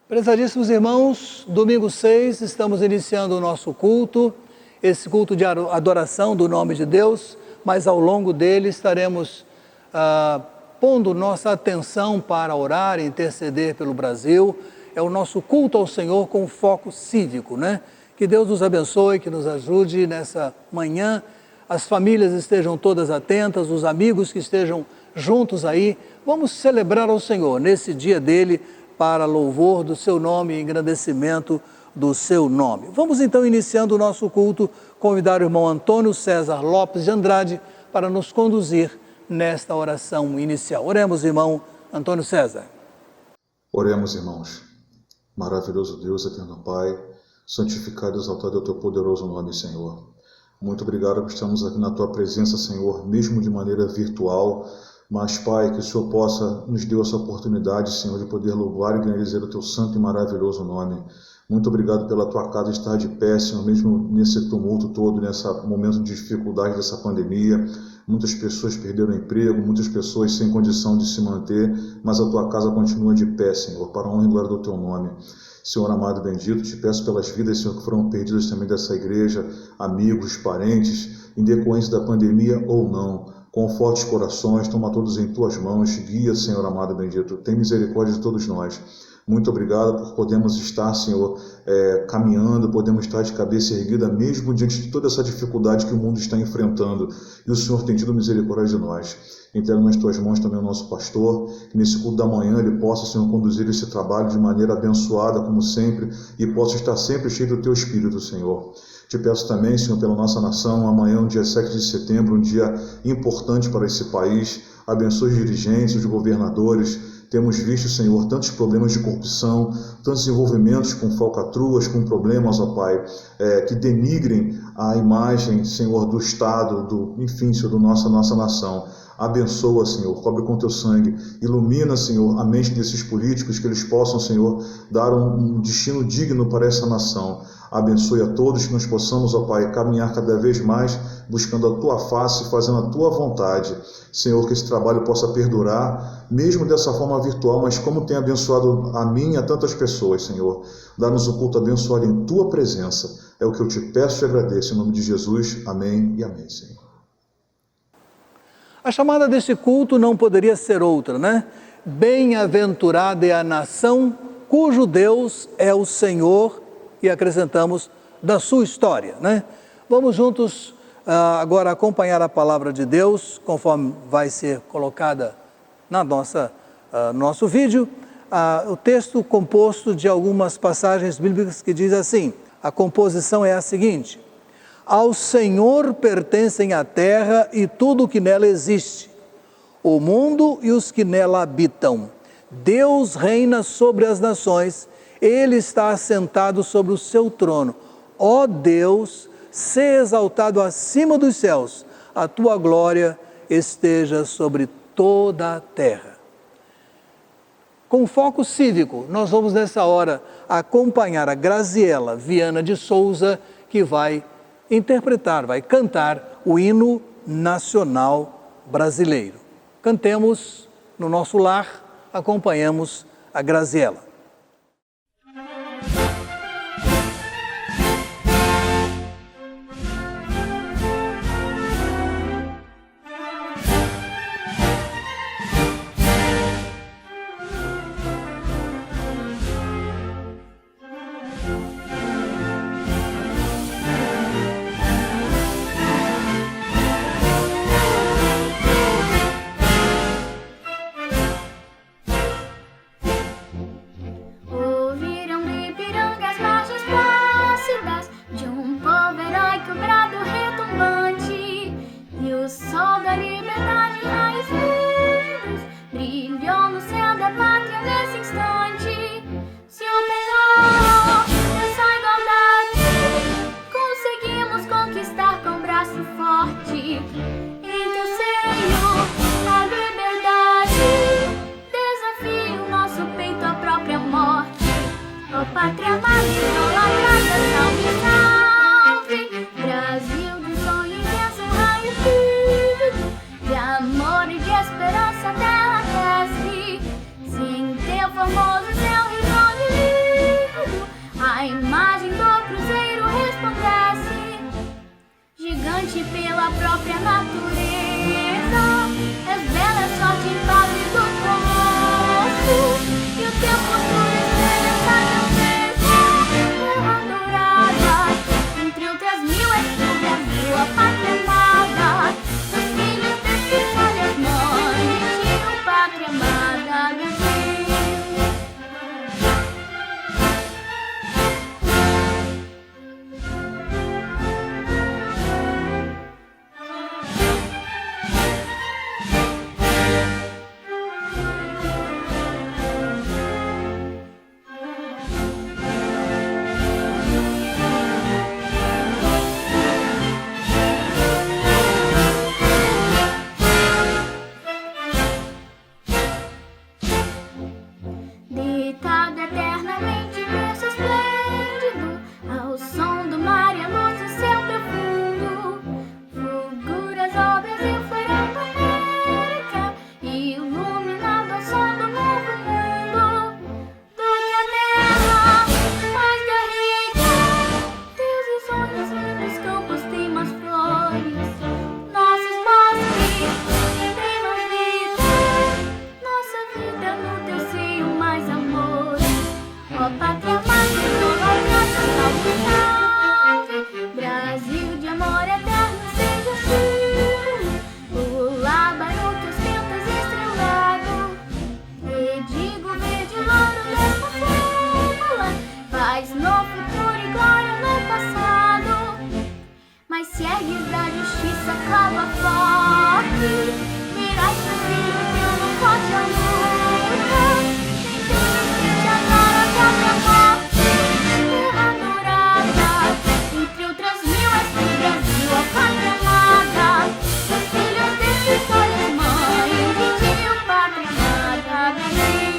Prezadíssimos irmãos, domingo 6, estamos iniciando o nosso culto, esse culto de adoração do nome de Deus, mas ao longo dele estaremos pondo nossa atenção para orar e interceder pelo Brasil. É o nosso culto ao Senhor com foco cívico, né? Que Deus nos abençoe, que nos ajude nessa manhã, as famílias estejam todas atentas, os amigos que estejam juntos aí. Vamos celebrar ao Senhor nesse dia dele, para louvor do seu nome e engrandecimento do seu nome. Vamos então, iniciando o nosso culto, convidar o irmão Antônio César Lopes de Andrade para nos conduzir nesta oração inicial. Oremos, irmão Antônio César. Oremos, irmãos. Maravilhoso Deus, eterno Pai, santificado e exaltado é o teu poderoso nome, Senhor. Muito obrigado por estarmos aqui na tua presença, Senhor, mesmo de maneira virtual. Mas, Pai, que o Senhor possa nos dê essa oportunidade, Senhor, de poder louvar e agradecer o teu santo e maravilhoso nome. Muito obrigado pela tua casa estar de pé, Senhor, mesmo nesse tumulto todo, nesse momento de dificuldade dessa pandemia. Muitas pessoas perderam emprego, muitas pessoas sem condição de se manter, mas a tua casa continua de pé, Senhor, para a honra e glória do teu nome. Senhor amado e bendito, te peço pelas vidas, Senhor, que foram perdidas também dessa igreja, amigos, parentes, em decorrência da pandemia ou não. Conforte os corações, toma todos em tuas mãos, guia, Senhor amado e bendito, tem misericórdia de todos nós. Muito obrigado por podermos estar, Senhor, caminhando, podemos estar de cabeça erguida, mesmo diante de toda essa dificuldade que o mundo está enfrentando. E o Senhor tem tido misericórdia de nós. Entrego nas tuas mãos também o nosso pastor, que nesse culto da manhã ele possa, Senhor, conduzir esse trabalho de maneira abençoada, como sempre, e possa estar sempre cheio do teu Espírito, Senhor. Te peço também, Senhor, pela nossa nação, amanhã, dia 7 de setembro, um dia importante para esse país. Abençoe os dirigentes, os governadores. Temos visto, Senhor, tantos problemas de corrupção, tantos envolvimentos com falcatruas, com problemas, ó Pai, que denigrem a imagem, Senhor, do Estado, enfim, Senhor, da nossa nação. Abençoa, Senhor, cobre com teu sangue, ilumina, Senhor, a mente desses políticos, que eles possam, Senhor, dar um destino digno para essa nação. Abençoe a todos, que nós possamos, ó Pai, caminhar cada vez mais, buscando a Tua face, fazendo a Tua vontade. Senhor, que esse trabalho possa perdurar, mesmo dessa forma virtual, mas como tem abençoado a mim e a tantas pessoas, Senhor. Dá-nos o culto abençoado em Tua presença. É o que eu te peço e agradeço, em nome de Jesus. Amém e amém, Senhor. A chamada deste culto não poderia ser outra, né? Bem-aventurada é a nação cujo Deus é o Senhor, e acrescentamos, da sua história, né? Vamos juntos agora acompanhar a palavra de Deus, conforme vai ser colocada na nosso vídeo. O texto composto de algumas passagens bíblicas que diz assim, a composição é a seguinte: ao Senhor pertencem a terra e tudo o que nela existe, o mundo e os que nela habitam. Deus reina sobre as nações, Ele está assentado sobre o seu trono. Ó Deus, sê exaltado acima dos céus, a tua glória esteja sobre toda a terra. Com foco cívico, nós vamos nessa hora acompanhar a Graziela Viana de Souza, que vai interpretar, vai cantar o hino nacional brasileiro. Cantemos no nosso lar, acompanhamos a Graziela. pátria amada, Brasil. Deitado eternamente berço esplêndido, ao som do mar e a luz do céu profundo, fulguras ao Brasil florando América, iluminado ao som do novo mundo. Do que a terra mais garriga, teus sonhos lindos campos têm mais flores, nossos bosques têm mais vida, nossa vida no teu seio mais amor. Ó pátria amada, gloriosa salve, Brasil de amor eterno seja assim. O lábaro que ostentas estrelado, redigo verde louro desta fórmula, faz no futuro e glória no passado. Mas se ergues da justiça cava forte, virás pro filho teu no forte a luta. Nem temes que te adora a própria morte, terra dourada, entre outras mil és tu, Brasil, a pátria amada. Os filhos destes olhos, mãe, pediu pátria amada, Brasil.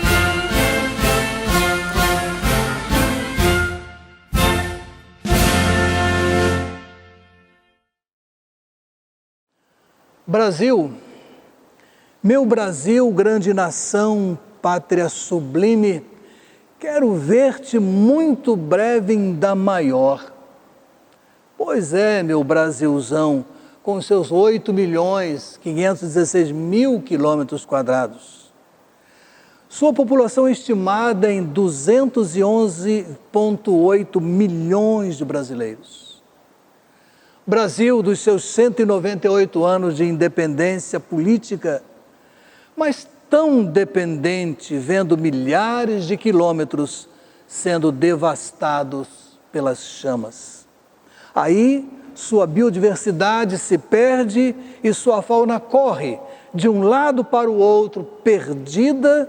Brasil, meu Brasil, grande nação, pátria sublime, quero ver-te muito breve ainda maior. Pois é, meu Brasilzão, com seus 8.516.000 quilômetros quadrados. Sua população estimada em 211,8 milhões de brasileiros. Brasil, dos seus 198 anos de independência política, mas tão dependente, vendo milhares de quilômetros sendo devastados pelas chamas. Aí, sua biodiversidade se perde e sua fauna corre de um lado para o outro, perdida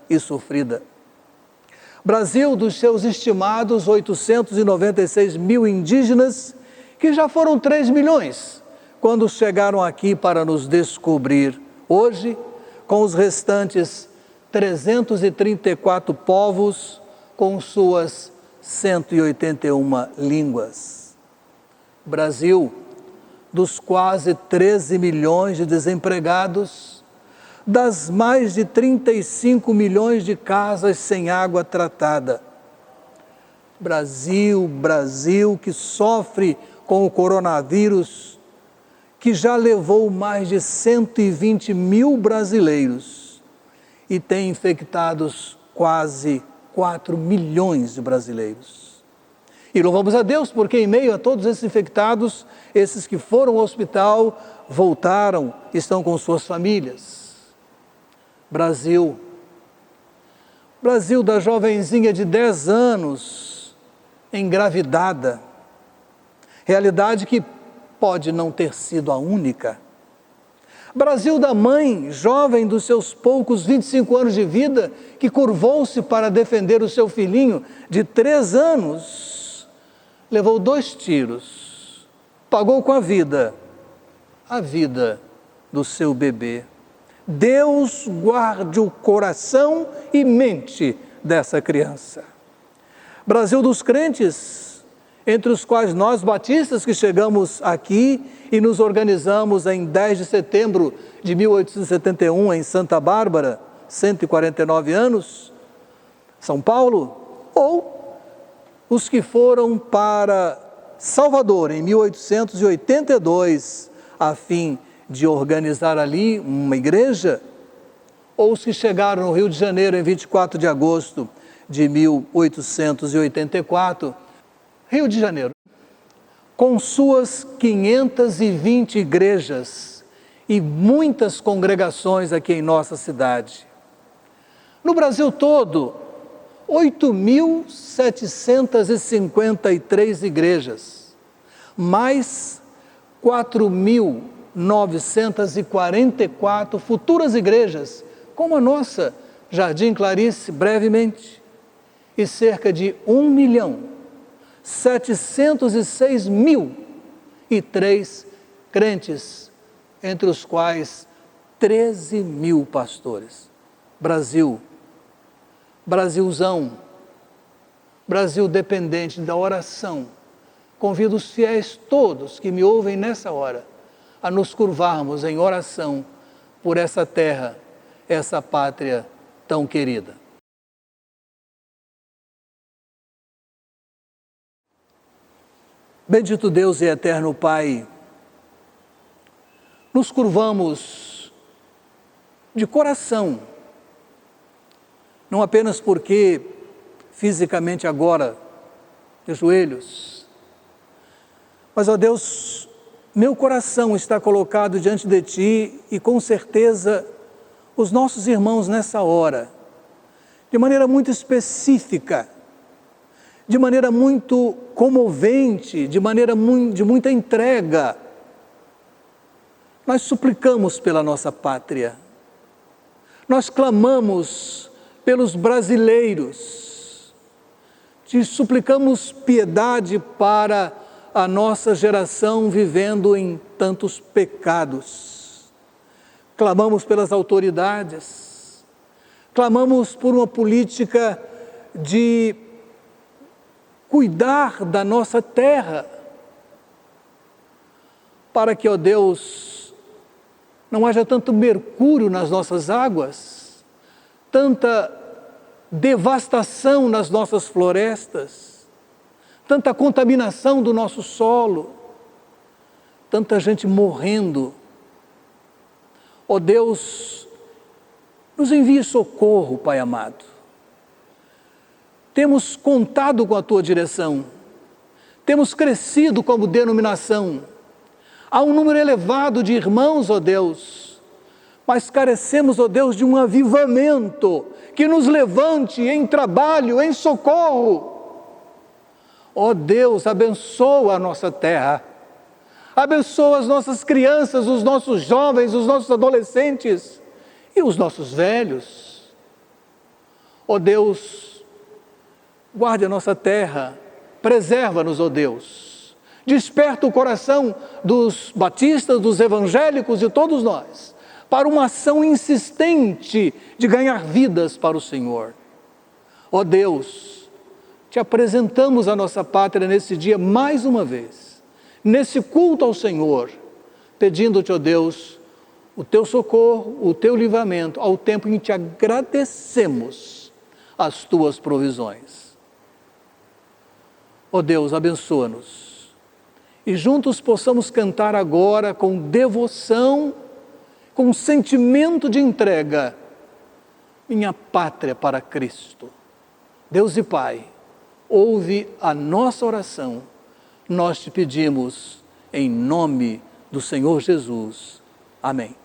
e sofrida. Brasil, dos seus estimados 896 mil indígenas, que já foram 3 milhões quando chegaram aqui para nos descobrir. Hoje, com os restantes 334 povos, com suas 181 línguas. Brasil, dos quase 13 milhões de desempregados, das mais de 35 milhões de casas sem água tratada. Brasil, Brasil, que sofre com o coronavírus, que já levou mais de 120 mil brasileiros e tem infectados quase 4 milhões de brasileiros. E louvamos a Deus porque em meio a todos esses infectados, esses que foram ao hospital, voltaram, estão com suas famílias. Brasil, Brasil da jovenzinha de 10 anos, engravidada, realidade que pode não ter sido a única. Brasil da mãe, jovem dos seus poucos 25 anos de vida, que curvou-se para defender o seu filhinho de 3 anos, levou 2 tiros, pagou com a vida do seu bebê. Deus guarde o coração e mente dessa criança. Brasil dos crentes, entre os quais nós batistas que chegamos aqui e nos organizamos em 10 de setembro de 1871 em Santa Bárbara, 149 anos, São Paulo, ou os que foram para Salvador em 1882, a fim de organizar ali uma igreja, ou os que chegaram no Rio de Janeiro em 24 de agosto de 1884, Rio de Janeiro, com suas 520 igrejas e muitas congregações aqui em nossa cidade. No Brasil todo, 8.753 igrejas, mais 4.944 futuras igrejas, como a nossa, Jardim Clarice, brevemente, e cerca de 1.706.003 crentes, entre os quais 13.000 pastores. Brasil, Brasilzão, Brasil dependente da oração. Convido os fiéis todos que me ouvem nessa hora a nos curvarmos em oração por essa terra, essa pátria tão querida. Bendito Deus e eterno Pai, nos curvamos de coração, não apenas porque fisicamente agora, de joelhos, mas, ó Deus, meu coração está colocado diante de Ti e com certeza os nossos irmãos nessa hora, de maneira muito específica, de maneira muito comovente, de muita entrega, nós suplicamos pela nossa pátria, nós clamamos pelos brasileiros, te suplicamos piedade para a nossa geração vivendo em tantos pecados, clamamos pelas autoridades, clamamos por uma política de cuidar da nossa terra, para que, ó Deus, não haja tanto mercúrio nas nossas águas, tanta devastação nas nossas florestas, tanta contaminação do nosso solo, tanta gente morrendo. Ó Deus, nos envie socorro, Pai amado. Temos contado com a Tua direção, temos crescido como denominação, há um número elevado de irmãos, ó Deus, mas carecemos, ó Deus, de um avivamento que nos levante em trabalho, em socorro. Ó Deus, abençoa a nossa terra, abençoa as nossas crianças, os nossos jovens, os nossos adolescentes e os nossos velhos. Ó Deus, guarde a nossa terra, preserva-nos, ó Deus. Desperta o coração dos batistas, dos evangélicos e todos nós, para uma ação insistente de ganhar vidas para o Senhor. Ó Deus, te apresentamos a nossa pátria nesse dia mais uma vez, nesse culto ao Senhor, pedindo-te, ó Deus, o teu socorro, o teu livramento, ao tempo em que te agradecemos as tuas provisões. Ó Deus, abençoa-nos e juntos possamos cantar agora com devoção, com sentimento de entrega, minha pátria para Cristo. Deus e Pai, ouve a nossa oração, nós te pedimos em nome do Senhor Jesus. Amém.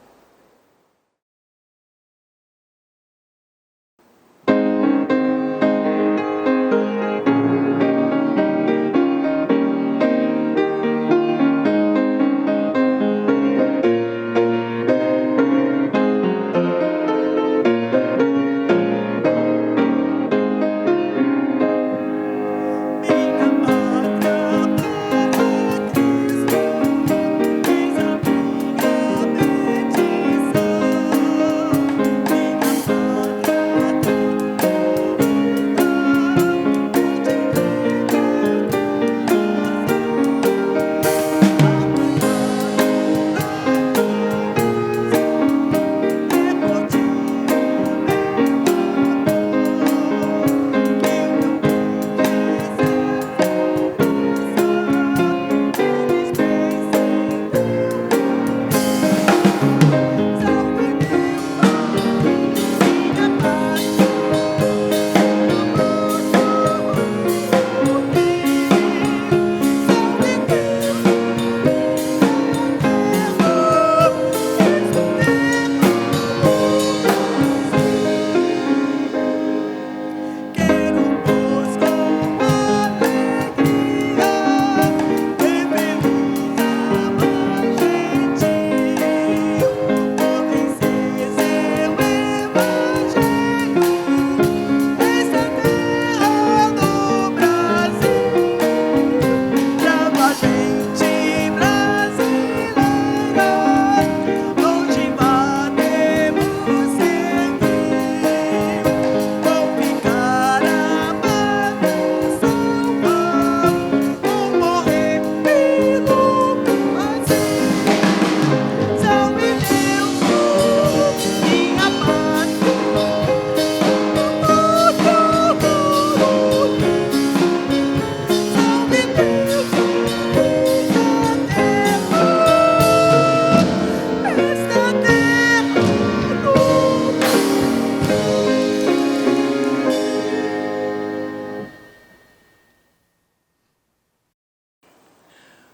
Cristo, eis a minha mente.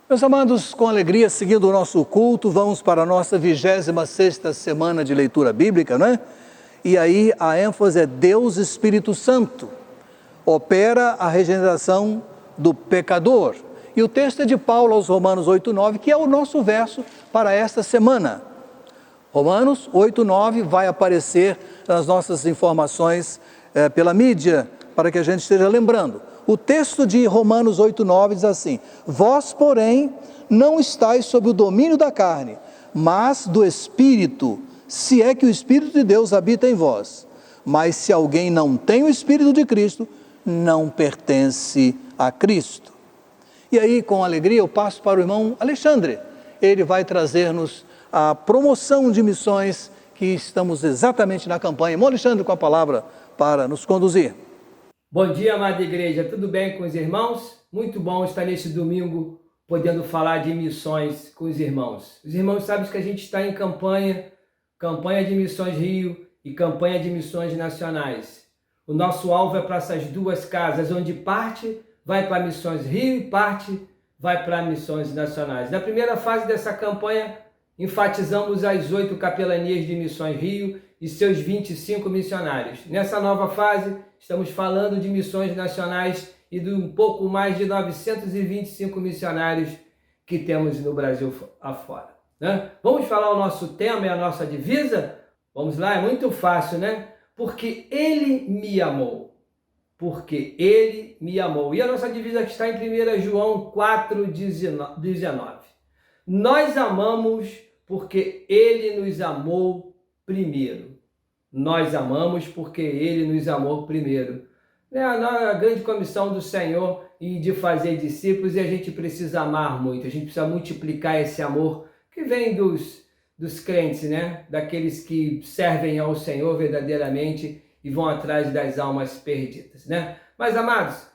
Meus amados, com alegria, seguindo o nosso culto, vamos para a nossa 26ª semana de leitura bíblica, não é? E aí a ênfase é Deus Espírito Santo, opera a regeneração do pecador. E o texto é de Paulo aos Romanos 8:9, que é o nosso verso para esta semana. Romanos 8:9 vai aparecer nas nossas informações pela mídia, para que a gente esteja lembrando. O texto de Romanos 8:9 diz assim: vós, porém, não estáis sob o domínio da carne, mas do Espírito, se é que o Espírito de Deus habita em vós. Mas se alguém não tem o Espírito de Cristo, não pertence a Cristo. E aí, com alegria, eu passo para o irmão Alexandre. Ele vai trazer-nos a promoção de missões que estamos exatamente na campanha. Irmão Alexandre, com a palavra para nos conduzir. Bom dia, amada igreja. Tudo bem com os irmãos? Muito bom estar neste domingo podendo falar de missões com os irmãos. Os irmãos sabem que a gente está em campanha de Missões Rio e campanha de missões nacionais. O nosso alvo é para essas duas casas, onde parte vai para Missões Rio e parte vai para missões nacionais. Na primeira fase dessa campanha, enfatizamos as 8 capelanias de Missões Rio e seus 25 missionários. Nessa nova fase, estamos falando de missões nacionais e de um pouco mais de 925 missionários que temos no Brasil afora, né? Vamos falar o nosso tema e a nossa divisa? Vamos lá, é muito fácil, né? Porque Ele me amou. Porque Ele me amou. E a nossa divisa que está em 1 João 4,19. Nós amamos porque Ele nos amou primeiro. Nós amamos porque Ele nos amou primeiro. É a grande comissão do Senhor e de fazer discípulos, e a gente precisa amar muito, a gente precisa multiplicar esse amor que vem dos crentes, né? Daqueles que servem ao Senhor verdadeiramente e vão atrás das almas perdidas, né? Mas, amados,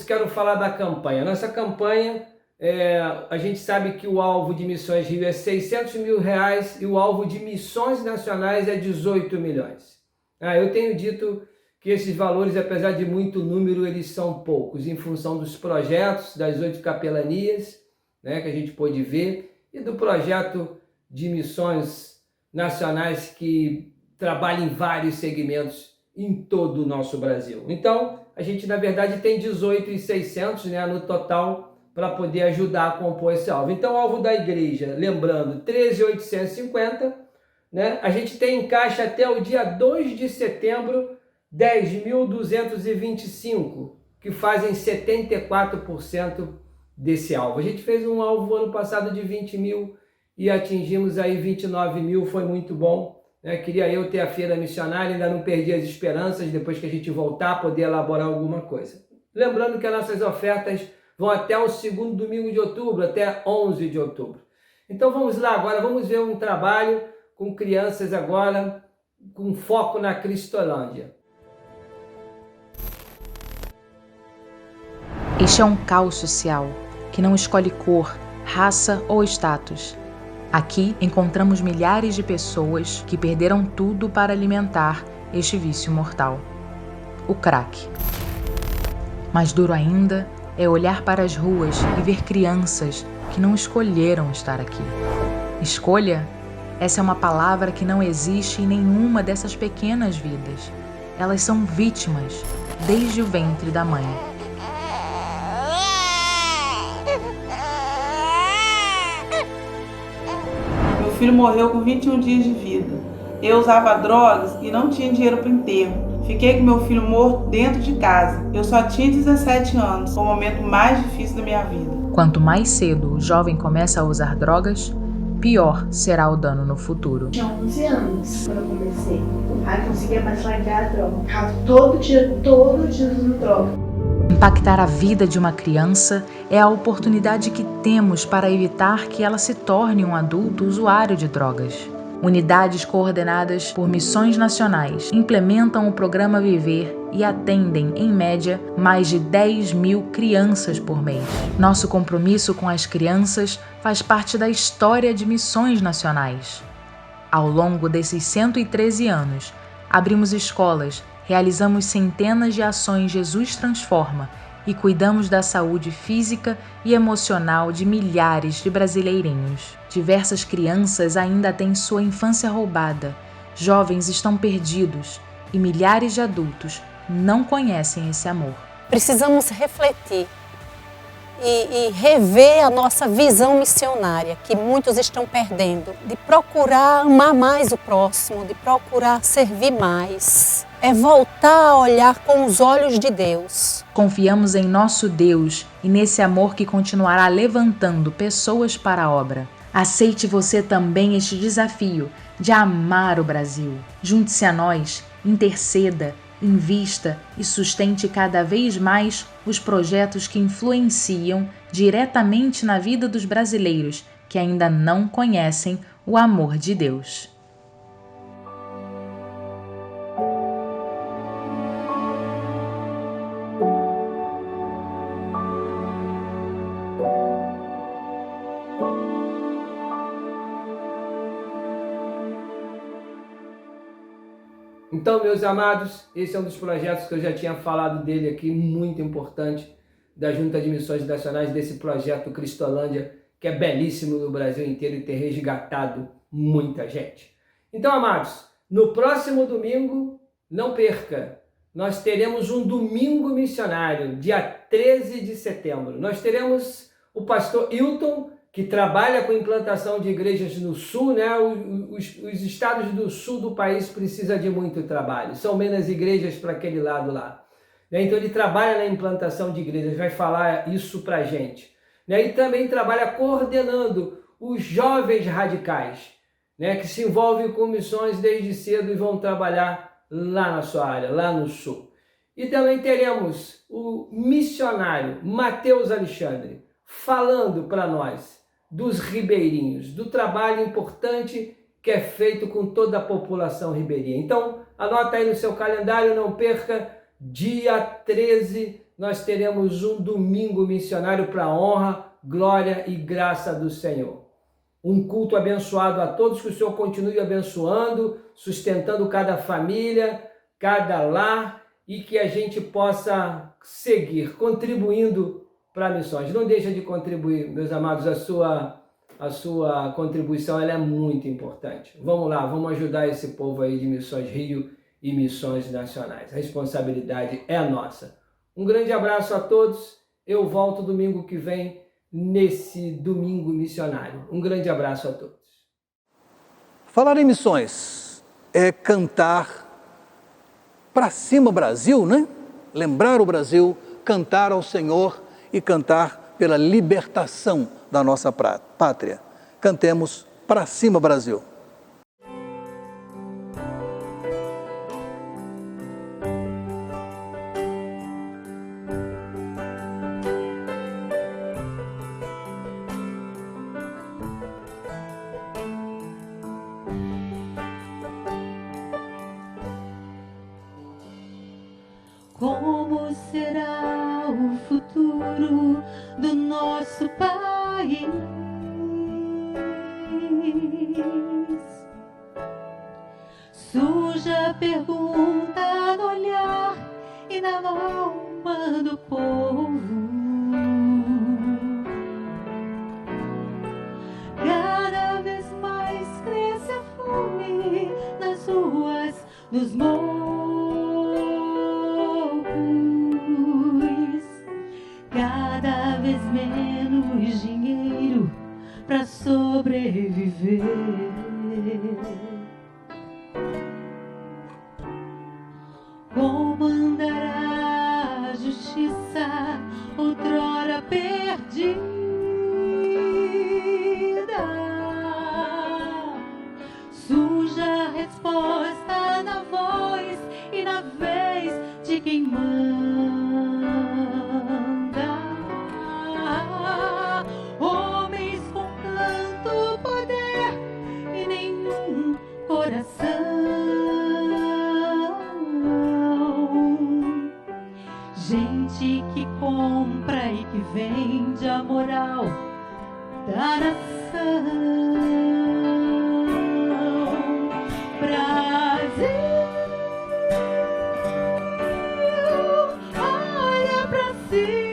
quero falar da campanha. Nossa campanha, a gente sabe que o alvo de Missões Rio é R$600 mil e o alvo de missões nacionais é 18 milhões. Eu tenho dito que esses valores, apesar de muito número, eles são poucos, em função dos projetos das 8 capelanias, né, que a gente pôde ver, e do projeto de missões nacionais que trabalha em vários segmentos em todo o nosso Brasil. Então, a gente, na verdade, tem 18.600, né, no total, para poder ajudar a compor esse alvo. Então, o alvo da igreja, lembrando, 13.850, né? A gente tem em caixa até o dia 2 de setembro, 10.225, que fazem 74% desse alvo. A gente fez um alvo ano passado de 20 mil e atingimos aí 29 mil, foi muito bom, né? Queria eu ter a feira missionária, ainda não perdi as esperanças, depois que a gente voltar, poder elaborar alguma coisa. Lembrando que as nossas ofertas vão até o 2º domingo de outubro, até 11 de outubro. Então vamos lá agora, vamos ver um trabalho com crianças agora, com foco na Cristolândia. Este é um caos social que não escolhe cor, raça ou status. Aqui encontramos milhares de pessoas que perderam tudo para alimentar este vício mortal, o crack. Mais duro ainda é olhar para as ruas e ver crianças que não escolheram estar aqui. Escolha? Essa é uma palavra que não existe em nenhuma dessas pequenas vidas. Elas são vítimas desde o ventre da mãe. Meu filho morreu com 21 dias de vida. Eu usava drogas e não tinha dinheiro para o enterro. Fiquei com meu filho morto dentro de casa. Eu só tinha 17 anos. Foi o momento mais difícil da minha vida. Quanto mais cedo o jovem começa a usar drogas, pior será o dano no futuro. Tinha 11 anos quando eu comecei. Aí conseguia mais largar a droga. Ficava todo dia usando droga. Impactar a vida de uma criança é a oportunidade que temos para evitar que ela se torne um adulto usuário de drogas. Unidades coordenadas por missões nacionais implementam o programa Viver e atendem, em média, mais de 10 mil crianças por mês. Nosso compromisso com as crianças faz parte da história de missões nacionais. Ao longo desses 113 anos, abrimos escolas, realizamos centenas de ações Jesus Transforma e cuidamos da saúde física e emocional de milhares de brasileirinhos. Diversas crianças ainda têm sua infância roubada, jovens estão perdidos e milhares de adultos não conhecem esse amor. Precisamos refletir e rever a nossa visão missionária, que muitos estão perdendo, de procurar amar mais o próximo, de procurar servir mais. É voltar a olhar com os olhos de Deus. Confiamos em nosso Deus e nesse amor que continuará levantando pessoas para a obra. Aceite você também este desafio de amar o Brasil. Junte-se a nós, interceda, invista e sustente cada vez mais os projetos que influenciam diretamente na vida dos brasileiros que ainda não conhecem o amor de Deus. Então, meus amados, esse é um dos projetos que eu já tinha falado dele aqui, muito importante, da Junta de Missões Nacionais, desse projeto Cristolândia, que é belíssimo no Brasil inteiro e tem resgatado muita gente. Então, amados, no próximo domingo, não perca, nós teremos um domingo missionário, dia 13 de setembro. Nós teremos o pastor Hilton, que trabalha com implantação de igrejas no sul, né? Os estados do sul do país precisam de muito trabalho, são menos igrejas para aquele lado lá. Então ele trabalha na implantação de igrejas, vai falar isso para a gente. E também trabalha coordenando os jovens radicais, que se envolvem com missões desde cedo e vão trabalhar lá na sua área, lá no sul. E também teremos o missionário Mateus Alexandre, falando para nós dos ribeirinhos, do trabalho importante que é feito com toda a população ribeirinha. Então, anota aí no seu calendário, não perca, dia 13, nós teremos um domingo missionário para a honra, glória e graça do Senhor. Um culto abençoado a todos, que o Senhor continue abençoando, sustentando cada família, cada lar, e que a gente possa seguir contribuindo para missões. Não deixa de contribuir, meus amados, a sua contribuição ela é muito importante. Vamos lá, vamos ajudar esse povo aí de Missões Rio e Missões Nacionais. A responsabilidade é nossa. Um grande abraço a todos. Eu volto domingo que vem nesse domingo missionário. Um grande abraço a todos. Falar em missões é cantar para cima Brasil, né? Lembrar o Brasil, cantar ao Senhor e cantar pela libertação da nossa pátria. Cantemos para cima Brasil. Como será o futuro do nosso país? Suja pergunta no olhar e na alma do povo. Cada vez mais cresce a fome nas ruas, nos morros. Cada vez menos dinheiro para sobreviver. Como andará a justiça outrora perdida? Suja resposta na voz e na vez de quem manda. Homens com tanto poder e nenhum coração. Gente que compra e que vende a moral da nação. Brasil, olha pra cima.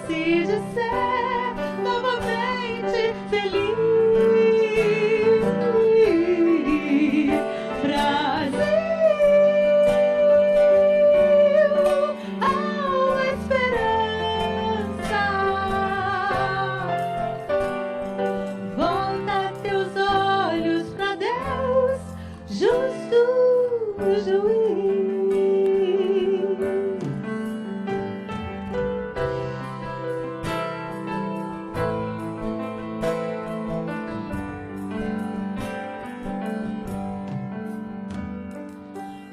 chance de ser novamente feliz. Brasil, há uma esperança. Volta teus olhos pra Deus, justo juiz.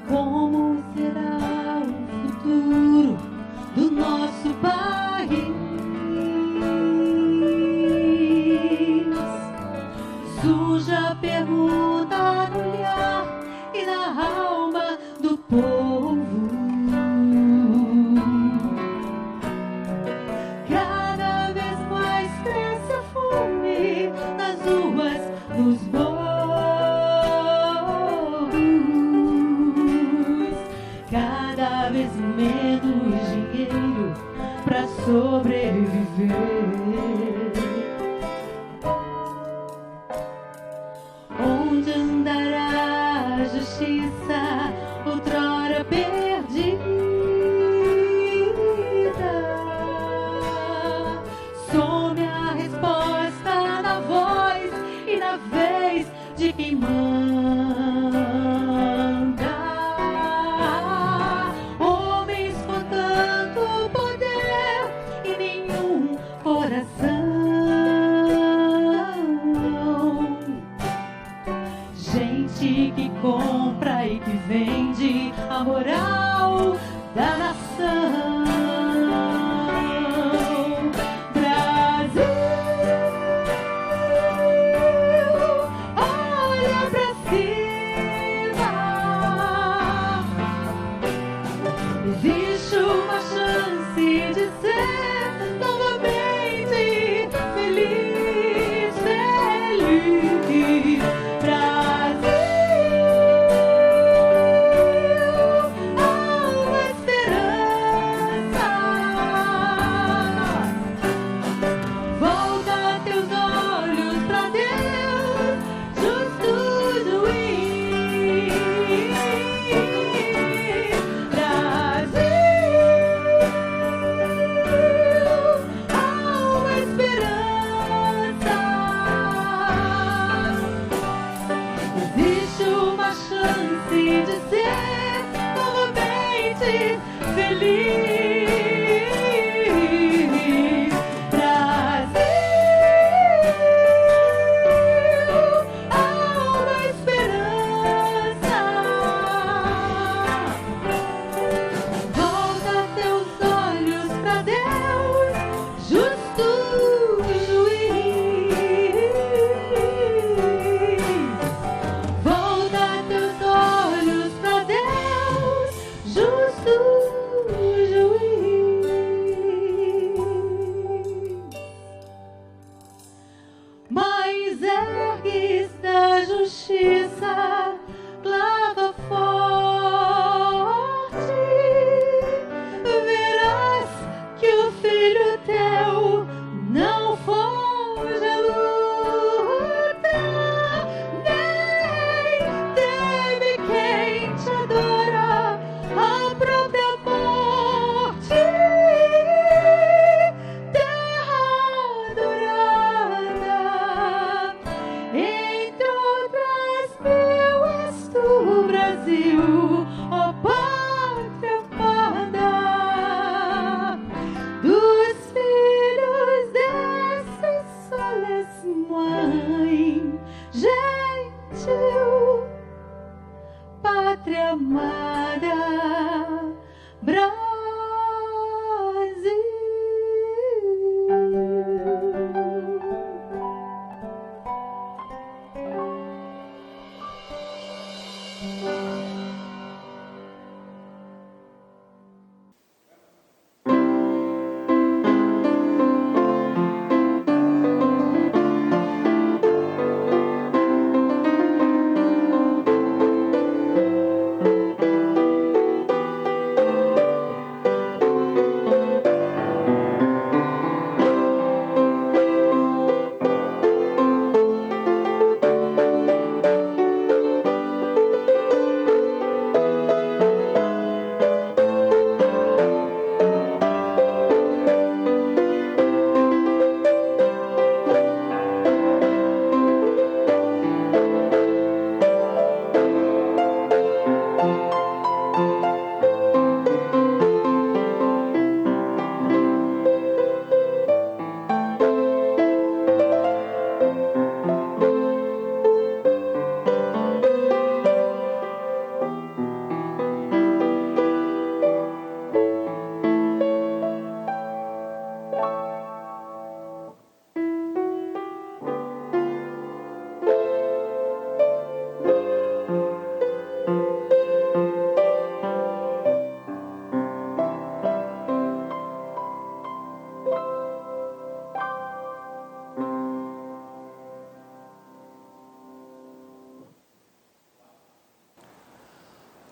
Como será o futuro do nosso país? Surge a pergunta no olhar e na alma do povo. Cada vez mais cresce a fome nas ruas, nos morros. Cada vez menos dinheiro pra sobreviver. Onde andará a justiça, outrora perdida? Some a resposta na voz e na vez de quem manda. Homens com tanto poder e nenhum coração. Gente que compra e que vende a moral da nação. Brasil, olha pra cima. Existe uma chance de ser novamente feliz, feliz. Brasil, há uma esperança. Volta teus olhos pra Deus, justo juiz. Brasil, há uma esperança. Existe uma chance de ser novamente feliz. Brasil, há uma esperança. Volta teus olhos pra Deus, justo juiz. Volta teus olhos pra Deus, justo juiz. Mas ergues da justiça, clava forte, verás que o filho teu não foge à luta, nem teme quem te adora a própria morte. Terra adorada, entre outras mil és tu, Brasil, ó pátria amada dos filhos desses soles, mãe gentil, pátria amada, Brasil.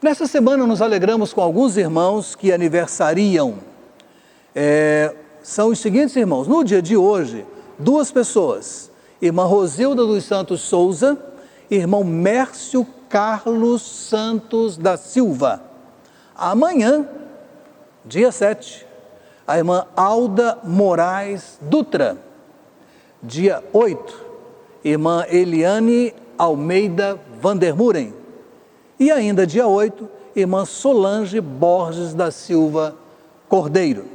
Nessa semana nos alegramos com alguns irmãos que aniversariam. São os seguintes irmãos. No dia de hoje, 2 pessoas. Irmã Rosilda dos Santos Souza, irmão Mércio Carlos Santos da Silva. Amanhã, dia 7, a irmã Alda Moraes Dutra. Dia 8, irmã Eliane Almeida Vandermuren. E ainda dia 8, irmã Solange Borges da Silva Cordeiro.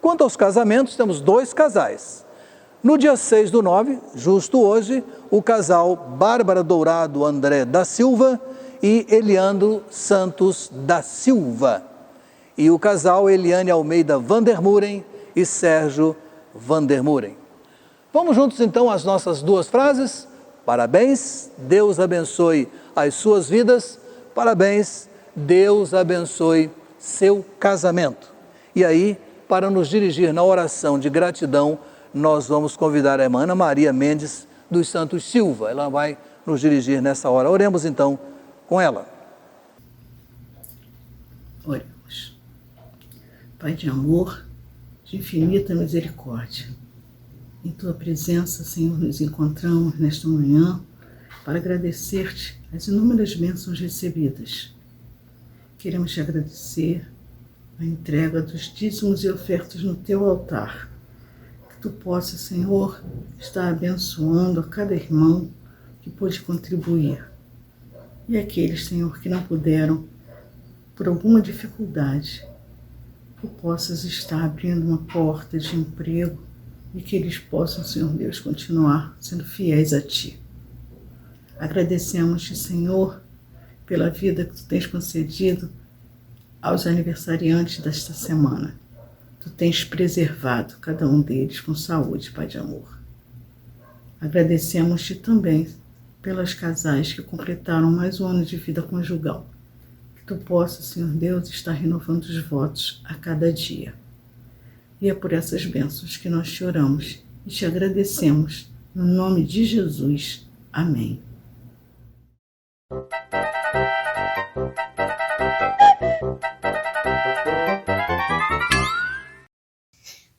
Quanto aos casamentos, temos 2 casais. No dia 6/9, justo hoje, o casal Bárbara Dourado André da Silva e Eliandro Santos da Silva. E o casal Eliane Almeida Vandermuren e Sérgio Vandermuren. Vamos juntos então às nossas 2 frases. Parabéns, Deus abençoe as suas vidas. Parabéns, Deus abençoe seu casamento. E aí, para nos dirigir na oração de gratidão, nós vamos convidar a irmã Ana Maria Mendes dos Santos Silva. Ela vai nos dirigir nessa hora. Oremos então com ela. Oremos. Pai de amor, de infinita misericórdia, em Tua presença, Senhor, nos encontramos nesta manhã para agradecer-te as inúmeras bênçãos recebidas. Queremos te agradecer a entrega dos dízimos e ofertas no Teu altar. Que Tu possa, Senhor, estar abençoando a cada irmão que pôde contribuir. E aqueles, Senhor, que não puderam, por alguma dificuldade, Tu possas estar abrindo uma porta de emprego e que eles possam, Senhor Deus, continuar sendo fiéis a Ti. Agradecemos-te, Senhor, pela vida que Tu tens concedido aos aniversariantes desta semana. Tu tens preservado cada um deles com saúde, Pai de amor. Agradecemos-te também pelas casais que completaram mais um ano de vida conjugal. Que Tu possas, Senhor Deus, estar renovando os votos a cada dia. E é por essas bênçãos que nós te oramos e te agradecemos. No nome de Jesus. Amém.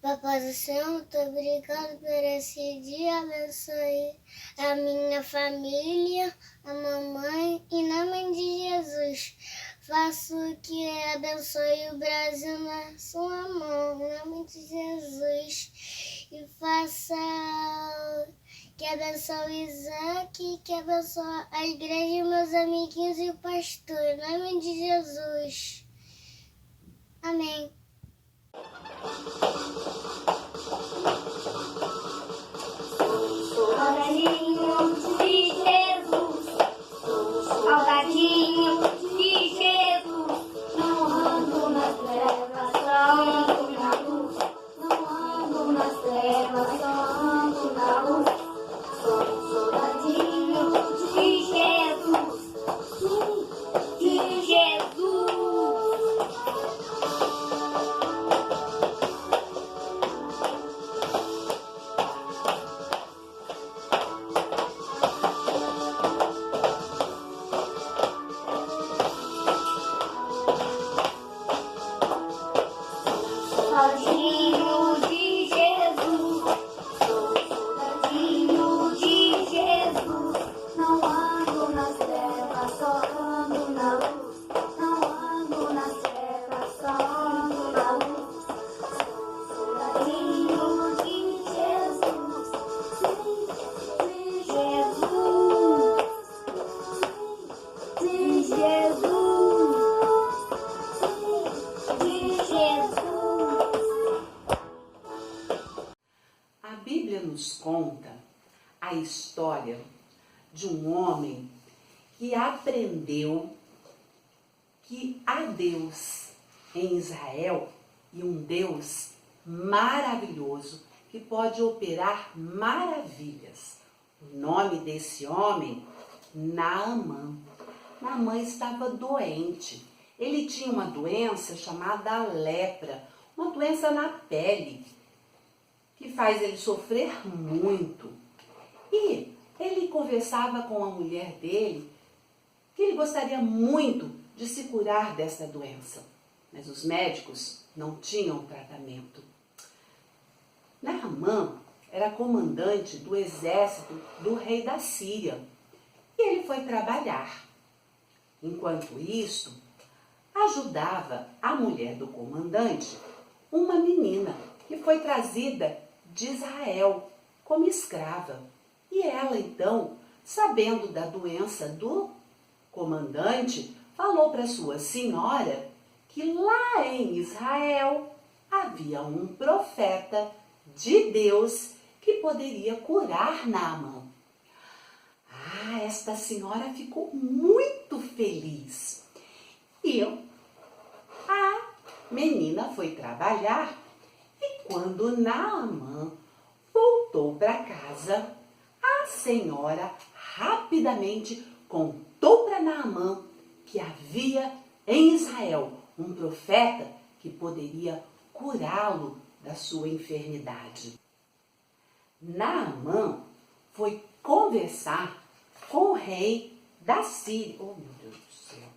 Papai do céu, muito obrigado por esse dia. Abençoe a minha família, a mamãe, em nome de Jesus. Faço que abençoe o Brasil na sua mão, em nome de Jesus. E faça que abençoe Isaac, que abençoe a igreja, meus amiguinhos e o pastor, em nome de Jesus. Amém. Soldadinho de Jesus, soldadinho de Jesus, não ando nas trevas, só ando na luz, não ando nas trevas, só ando na luz. Sou soldadinho de Jesus, de Jesus. Soldadinho de Jesus, sou soldadinho de Jesus, não ando nas trevas, só ando na luz, não ando nas trevas, só ando na luz. Sou soldadinho de Jesus, de Jesus, de Jesus, de Jesus. A Bíblia nos conta a história de um homem que aprendeu que há Deus em Israel e um Deus maravilhoso que pode operar maravilhas. O nome desse homem, Naamã. Naamã estava doente. Ele tinha uma doença chamada lepra, uma doença na pele, que faz ele sofrer muito. E ele conversava com a mulher dele, que ele gostaria muito de se curar dessa doença, mas os médicos não tinham tratamento. Naamã era comandante do exército do rei da Síria e ele foi trabalhar. Enquanto isso, ajudava a mulher do comandante, uma menina que foi trazida de Israel como escrava. E ela, então, sabendo da doença do comandante, falou para sua senhora que lá em Israel havia um profeta de Deus que poderia curar Naamã. Esta senhora ficou muito feliz. E a menina foi trabalhar e quando Naamã voltou para casa, a senhora rapidamente contou para Naamã que havia em Israel um profeta que poderia curá-lo da sua enfermidade. Naamã foi conversar com o rei da Síria. Oh, meu Deus do céu.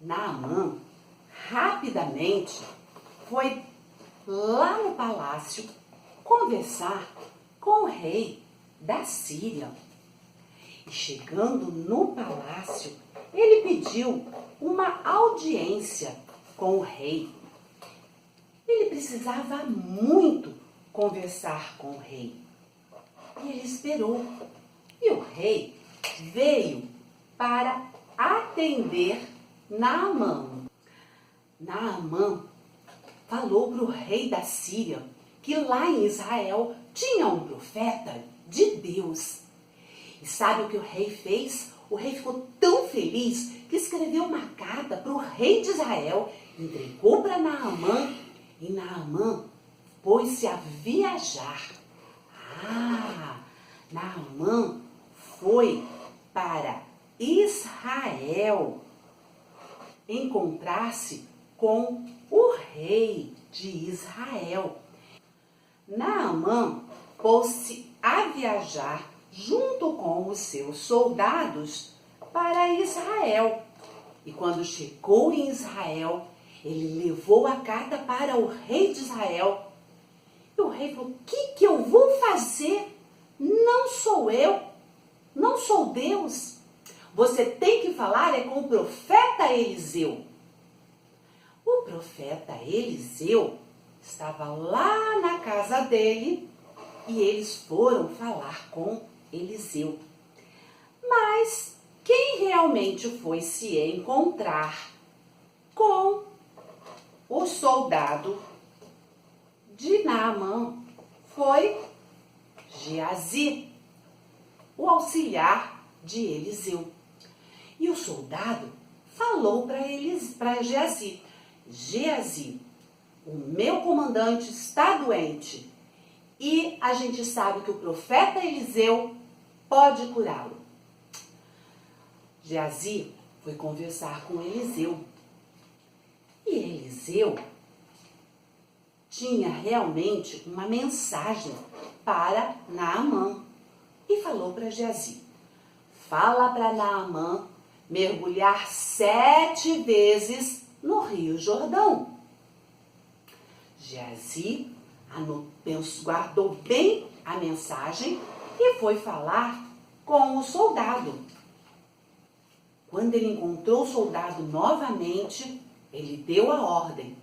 Naamã rapidamente foi lá no palácio conversar com o rei da Síria. E chegando no palácio, ele pediu uma audiência com o rei. Ele precisava muito conversar com o rei. E ele esperou. E o rei veio para atender Naamã. Naamã falou para o rei da Síria que lá em Israel tinha um profeta de Deus. E sabe o que o rei fez? O rei ficou tão feliz que escreveu uma carta para o rei de Israel, entregou para Naamã e Naamã pôs-se a viajar. Naamã foi para Israel encontrar-se com o rei de Israel. Naamã pôs-se a viajar junto com os seus soldados para Israel. E quando chegou em Israel, ele levou a carta para o rei de Israel. E o rei falou: o que eu vou fazer? Não sou eu, não sou Deus. Você tem que falar com o profeta Eliseu. O profeta Eliseu estava lá na casa dele e eles foram falar com Eliseu. Mas quem realmente foi se encontrar com o soldado de Naamã foi Geazi, o auxiliar de Eliseu. E o soldado falou para Geazi: Geazi, o meu comandante está doente e a gente sabe que o profeta Eliseu pode curá-lo. Geazi foi conversar com Eliseu. E Eliseu tinha realmente uma mensagem para Naamã e falou para Geazi: fala para Naamã mergulhar 7 vezes no Rio Jordão. Geazi guardou bem a mensagem e foi falar com o soldado. Quando ele encontrou o soldado novamente, ele deu a ordem: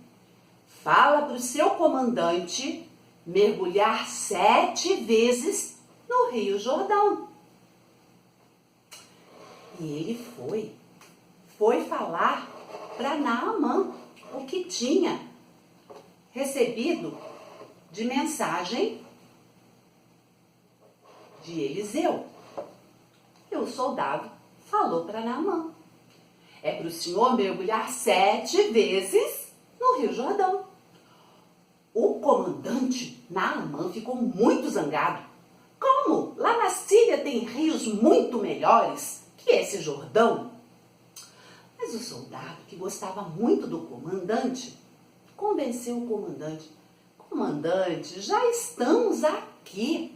fala para o seu comandante mergulhar 7 vezes no Rio Jordão. E ele foi falar para Naamã o que tinha recebido de mensagem de Eliseu. E o soldado falou para Naamã: é para o senhor mergulhar 7 vezes no Rio Jordão. O comandante Naamã ficou muito zangado. Como? Lá na Síria tem rios muito melhores que esse Jordão? Mas o soldado, que gostava muito do comandante, convenceu o comandante: comandante, já estamos aqui.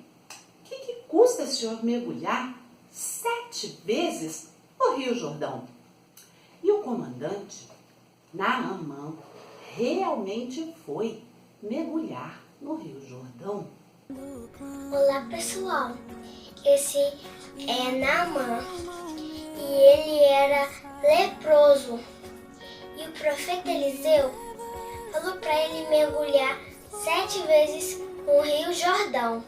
O que custa o senhor mergulhar 7 vezes no Rio Jordão. E o comandante, Naamã, realmente foi mergulhar no Rio Jordão. Olá pessoal, esse é Naamã e ele era leproso. E o profeta Eliseu falou para ele mergulhar 7 vezes no Rio Jordão.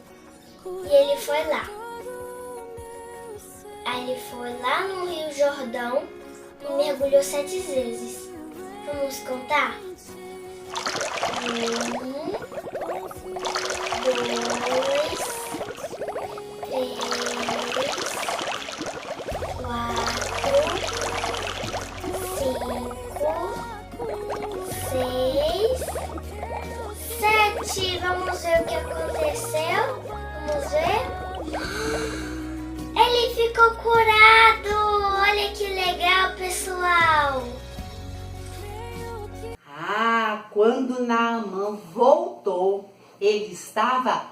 E ele foi lá. Aí ele foi lá no Rio Jordão e mergulhou 7 vezes. Vamos contar? 1, 2, 3, 4, 5, 6, 7. Vamos ver o que aconteceu? Vamos ver? Ele ficou curado! Olha que legal, pessoal! Quando Naamã voltou, ele estava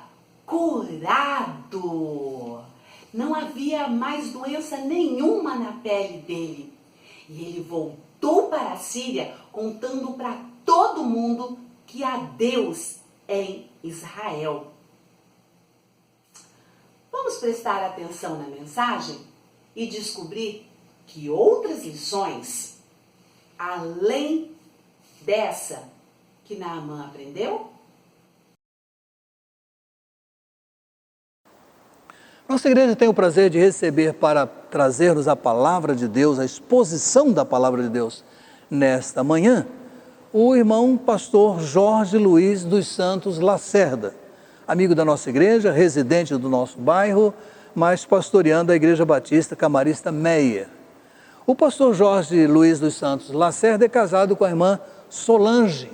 curado. Não havia mais doença nenhuma na pele dele. E ele voltou para a Síria contando para todo mundo que há Deus em Israel. Vamos prestar atenção na mensagem e descobrir que outras lições, além dessa que Naamã aprendeu? Nossa igreja tem o prazer de receber para trazer-nos a palavra de Deus, a exposição da palavra de Deus nesta manhã, o irmão pastor Jorge Luiz dos Santos Lacerda, amigo da nossa igreja, residente do nosso bairro, mas pastoreando a Igreja Batista Camarista Meia. O pastor Jorge Luiz dos Santos Lacerda é casado com a irmã Solange.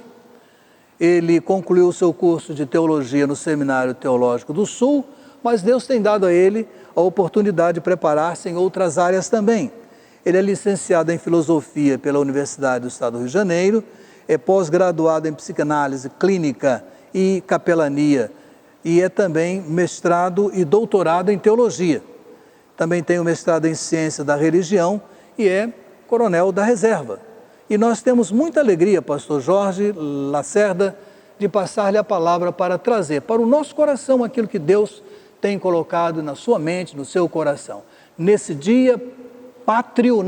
Ele concluiu o seu curso de teologia no Seminário Teológico do Sul, mas Deus tem dado a ele a oportunidade de preparar-se em outras áreas também. Ele é licenciado em filosofia pela Universidade do Estado do Rio de Janeiro, é pós-graduado em psicanálise clínica e capelania e é também mestrado e doutorado em teologia. Também tem o mestrado em ciência da religião e é coronel da reserva. E nós temos muita alegria, pastor Jorge Lacerda, de passar-lhe a palavra para trazer para o nosso coração aquilo que Deus tem colocado na sua mente, no seu coração. Nesse dia pátrio,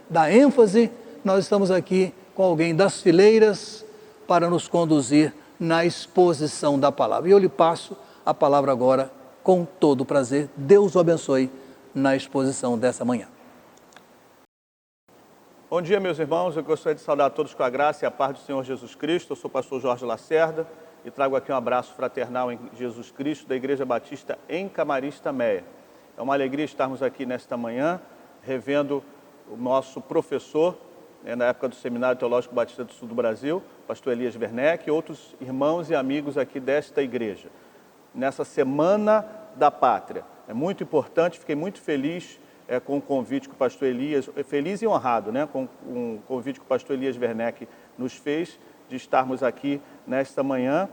da ênfase, nós estamos aqui com alguém das fileiras para nos conduzir na exposição da palavra. E eu lhe passo a palavra agora com todo prazer. Deus o abençoe na exposição dessa manhã. Bom dia, meus irmãos. Eu gostaria de saudar a todos com a graça e a paz do Senhor Jesus Cristo. Eu sou o pastor Jorge Lacerda e trago aqui um abraço fraternal em Jesus Cristo da Igreja Batista em Camarista Meia. É uma alegria estarmos aqui nesta manhã, revendo o nosso professor, na época do Seminário Teológico Batista do Sul do Brasil, pastor Elias Werneck, e outros irmãos e amigos aqui desta igreja. Nessa Semana da Pátria. É muito importante, fiquei muito feliz com o convite que o pastor Elias, feliz e honrado, com o convite que o pastor Elias Werneck nos fez de estarmos aqui nesta manhã,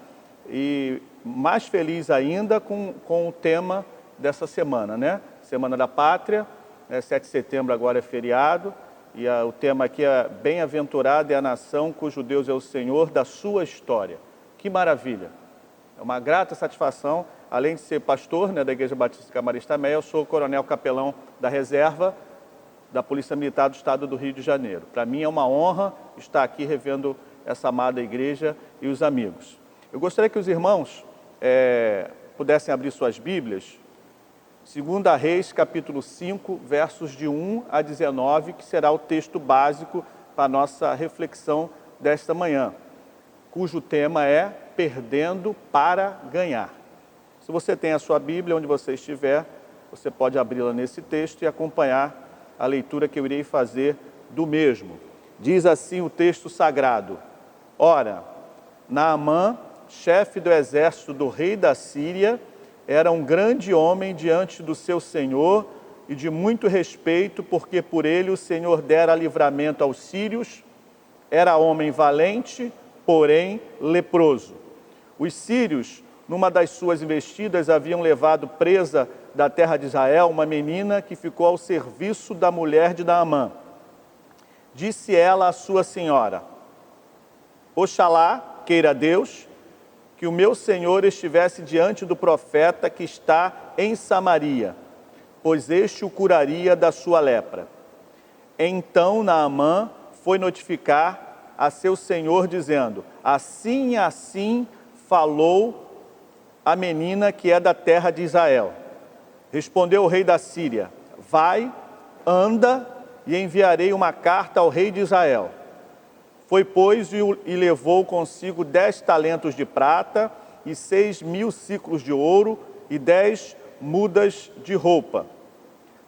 e mais feliz ainda com o tema dessa semana, Semana da Pátria, 7 de setembro agora é feriado, e o tema aqui é Bem-aventurada é a nação cujo Deus é o Senhor da sua história. Que maravilha! É uma grata satisfação. Além de ser pastor da Igreja Batista Camarista Meia, eu sou coronel capelão da reserva da Polícia Militar do Estado do Rio de Janeiro. Para mim é uma honra estar aqui revendo essa amada igreja e os amigos. Eu gostaria que os irmãos pudessem abrir suas Bíblias, 2 Reis, capítulo 5, versos de 1 a 19, que será o texto básico para a nossa reflexão desta manhã, cujo tema é Perdendo para Ganhar. Se você tem a sua Bíblia, onde você estiver, você pode abri-la nesse texto e acompanhar a leitura que eu irei fazer do mesmo. Diz assim o texto sagrado: Ora, Naamã, chefe do exército do rei da Síria, era um grande homem diante do seu senhor e de muito respeito, porque por ele o Senhor dera livramento aos sírios. Era homem valente, porém leproso. Os sírios numa das suas investidas, haviam levado presa da terra de Israel uma menina que ficou ao serviço da mulher de Naamã. Disse ela à sua senhora: Oxalá, queira Deus, que o meu senhor estivesse diante do profeta que está em Samaria, pois este o curaria da sua lepra. Então Naamã foi notificar a seu senhor, dizendo: assim e assim falou a menina que é da terra de Israel. Respondeu o rei da Síria: vai, anda, e enviarei uma carta ao rei de Israel. Foi, pois, e levou consigo 10 talentos de prata e 6.000 siclos de ouro e 10 mudas de roupa.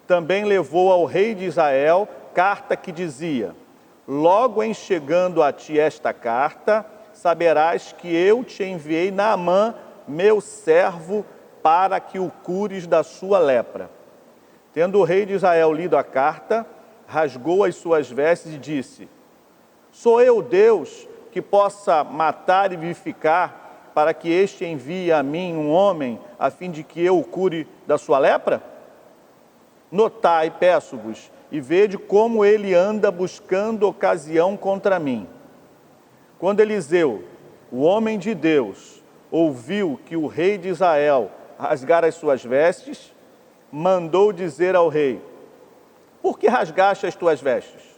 Também levou ao rei de Israel carta que dizia: logo em chegando a ti esta carta, saberás que eu te enviei Naamã, meu servo, para que o cures da sua lepra. Tendo o rei de Israel lido a carta, rasgou as suas vestes e disse: sou eu Deus que possa matar e vivificar, para que este envie a mim um homem, a fim de que eu o cure da sua lepra? Notai, peço-vos, e vede como ele anda buscando ocasião contra mim. Quando Eliseu, o homem de Deus, ouviu que o rei de Israel rasgara as suas vestes, mandou dizer ao rei: por que rasgaste as tuas vestes?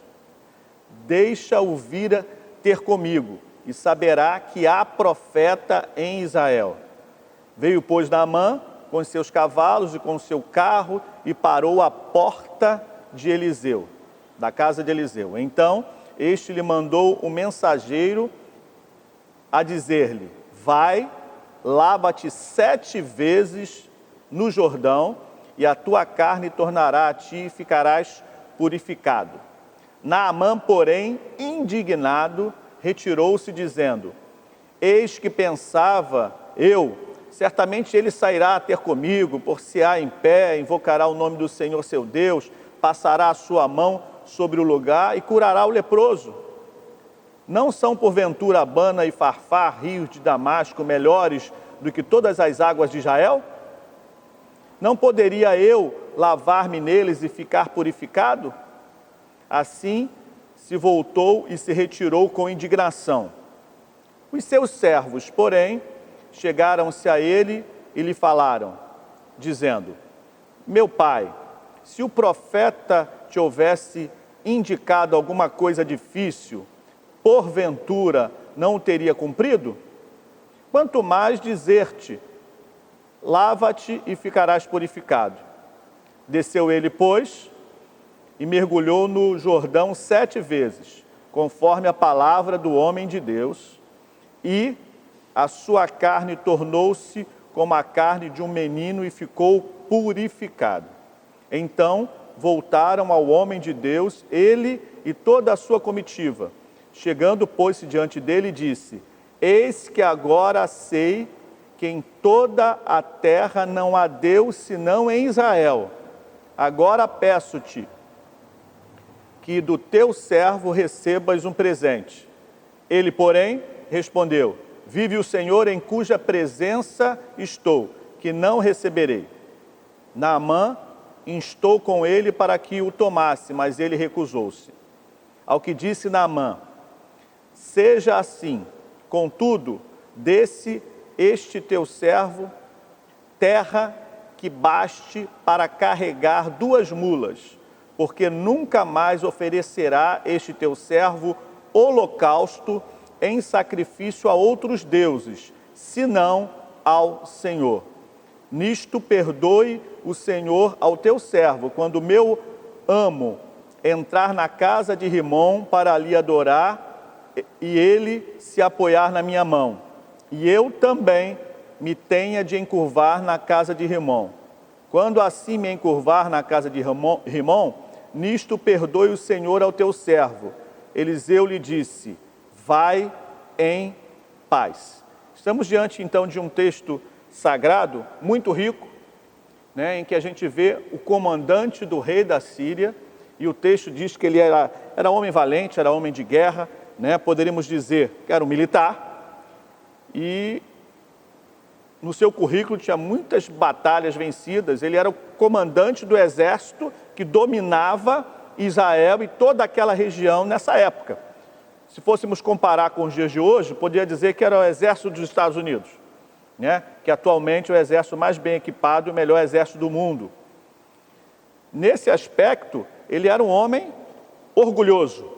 Deixa-o vir ter comigo, e saberá que há profeta em Israel. Veio, pois, Naamã com seus cavalos e com seu carro, e parou à porta de Eliseu, da casa de Eliseu. Então, este lhe mandou um mensageiro a dizer-lhe: vai, lava-te 7 vezes no Jordão, e a tua carne tornará a ti e ficarás purificado. Naamã, porém, indignado, retirou-se, dizendo: eis que pensava eu, certamente ele sairá a ter comigo, por-se-á em pé, invocará o nome do Senhor seu Deus, passará a sua mão sobre o lugar e curará o leproso. Não são porventura Abana e Farfá, rios de Damasco, melhores do que todas as águas de Israel? Não poderia eu lavar-me neles e ficar purificado? Assim se voltou e se retirou com indignação. Os seus servos, porém, chegaram-se a ele e lhe falaram, dizendo: meu pai, se o profeta te houvesse indicado alguma coisa difícil, porventura não o teria cumprido? Quanto mais dizer-te: lava-te e ficarás purificado. Desceu ele, pois, e mergulhou no Jordão 7 vezes, conforme a palavra do homem de Deus, e a sua carne tornou-se como a carne de um menino e ficou purificado. Então voltaram ao homem de Deus, ele e toda a sua comitiva. Chegando, pôs-se diante dele e disse: eis que agora sei que em toda a terra não há Deus senão em Israel. Agora peço-te que do teu servo recebas um presente. Ele, porém, respondeu: vive o Senhor em cuja presença estou, que não receberei. Naamã instou com ele para que o tomasse, mas ele recusou-se. Ao que disse Naamã: seja assim, contudo, desse este teu servo terra que baste para carregar 2 mulas, porque nunca mais oferecerá este teu servo holocausto em sacrifício a outros deuses, senão ao Senhor. Nisto perdoe o Senhor ao teu servo, quando meu amo entrar na casa de Rimom para ali adorar, e ele se apoiar na minha mão, e eu também me tenha de encurvar na casa de Rimom. Quando assim me encurvar na casa de Rimom, nisto perdoe o Senhor ao teu servo. Eliseu lhe disse: vai em paz. Estamos diante então de um texto sagrado, muito rico, né, em que a gente vê o comandante do rei da Síria, e o texto diz que ele era homem valente, era homem de guerra, né, poderíamos dizer que era um militar, e no seu currículo tinha muitas batalhas vencidas, ele era o comandante do exército que dominava Israel e toda aquela região nessa época. Se fôssemos comparar com os dias de hoje, poderia dizer que era o exército dos Estados Unidos, né? Que atualmente é o exército mais bem equipado e o melhor exército do mundo. Nesse aspecto, ele era um homem orgulhoso.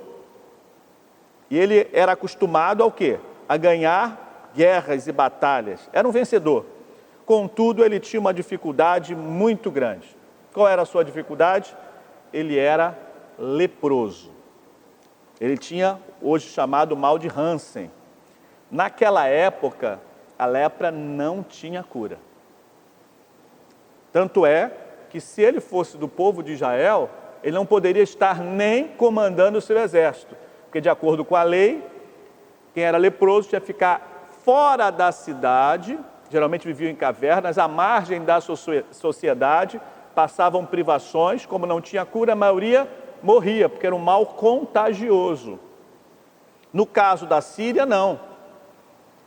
E ele era acostumado ao quê? A ganhar guerras e batalhas. Era um vencedor. Contudo, ele tinha uma dificuldade muito grande. Qual era a sua dificuldade? Ele era leproso. Ele tinha, hoje chamado, mal de Hansen. Naquela época, a lepra não tinha cura. Tanto é que se ele fosse do povo de Israel, ele não poderia estar nem comandando o seu exército. Porque, de acordo com a lei, quem era leproso tinha que ficar fora da cidade, geralmente viviam em cavernas, à margem da sociedade, passavam privações, como não tinha cura, a maioria morria, porque era um mal contagioso. No caso da Síria, não.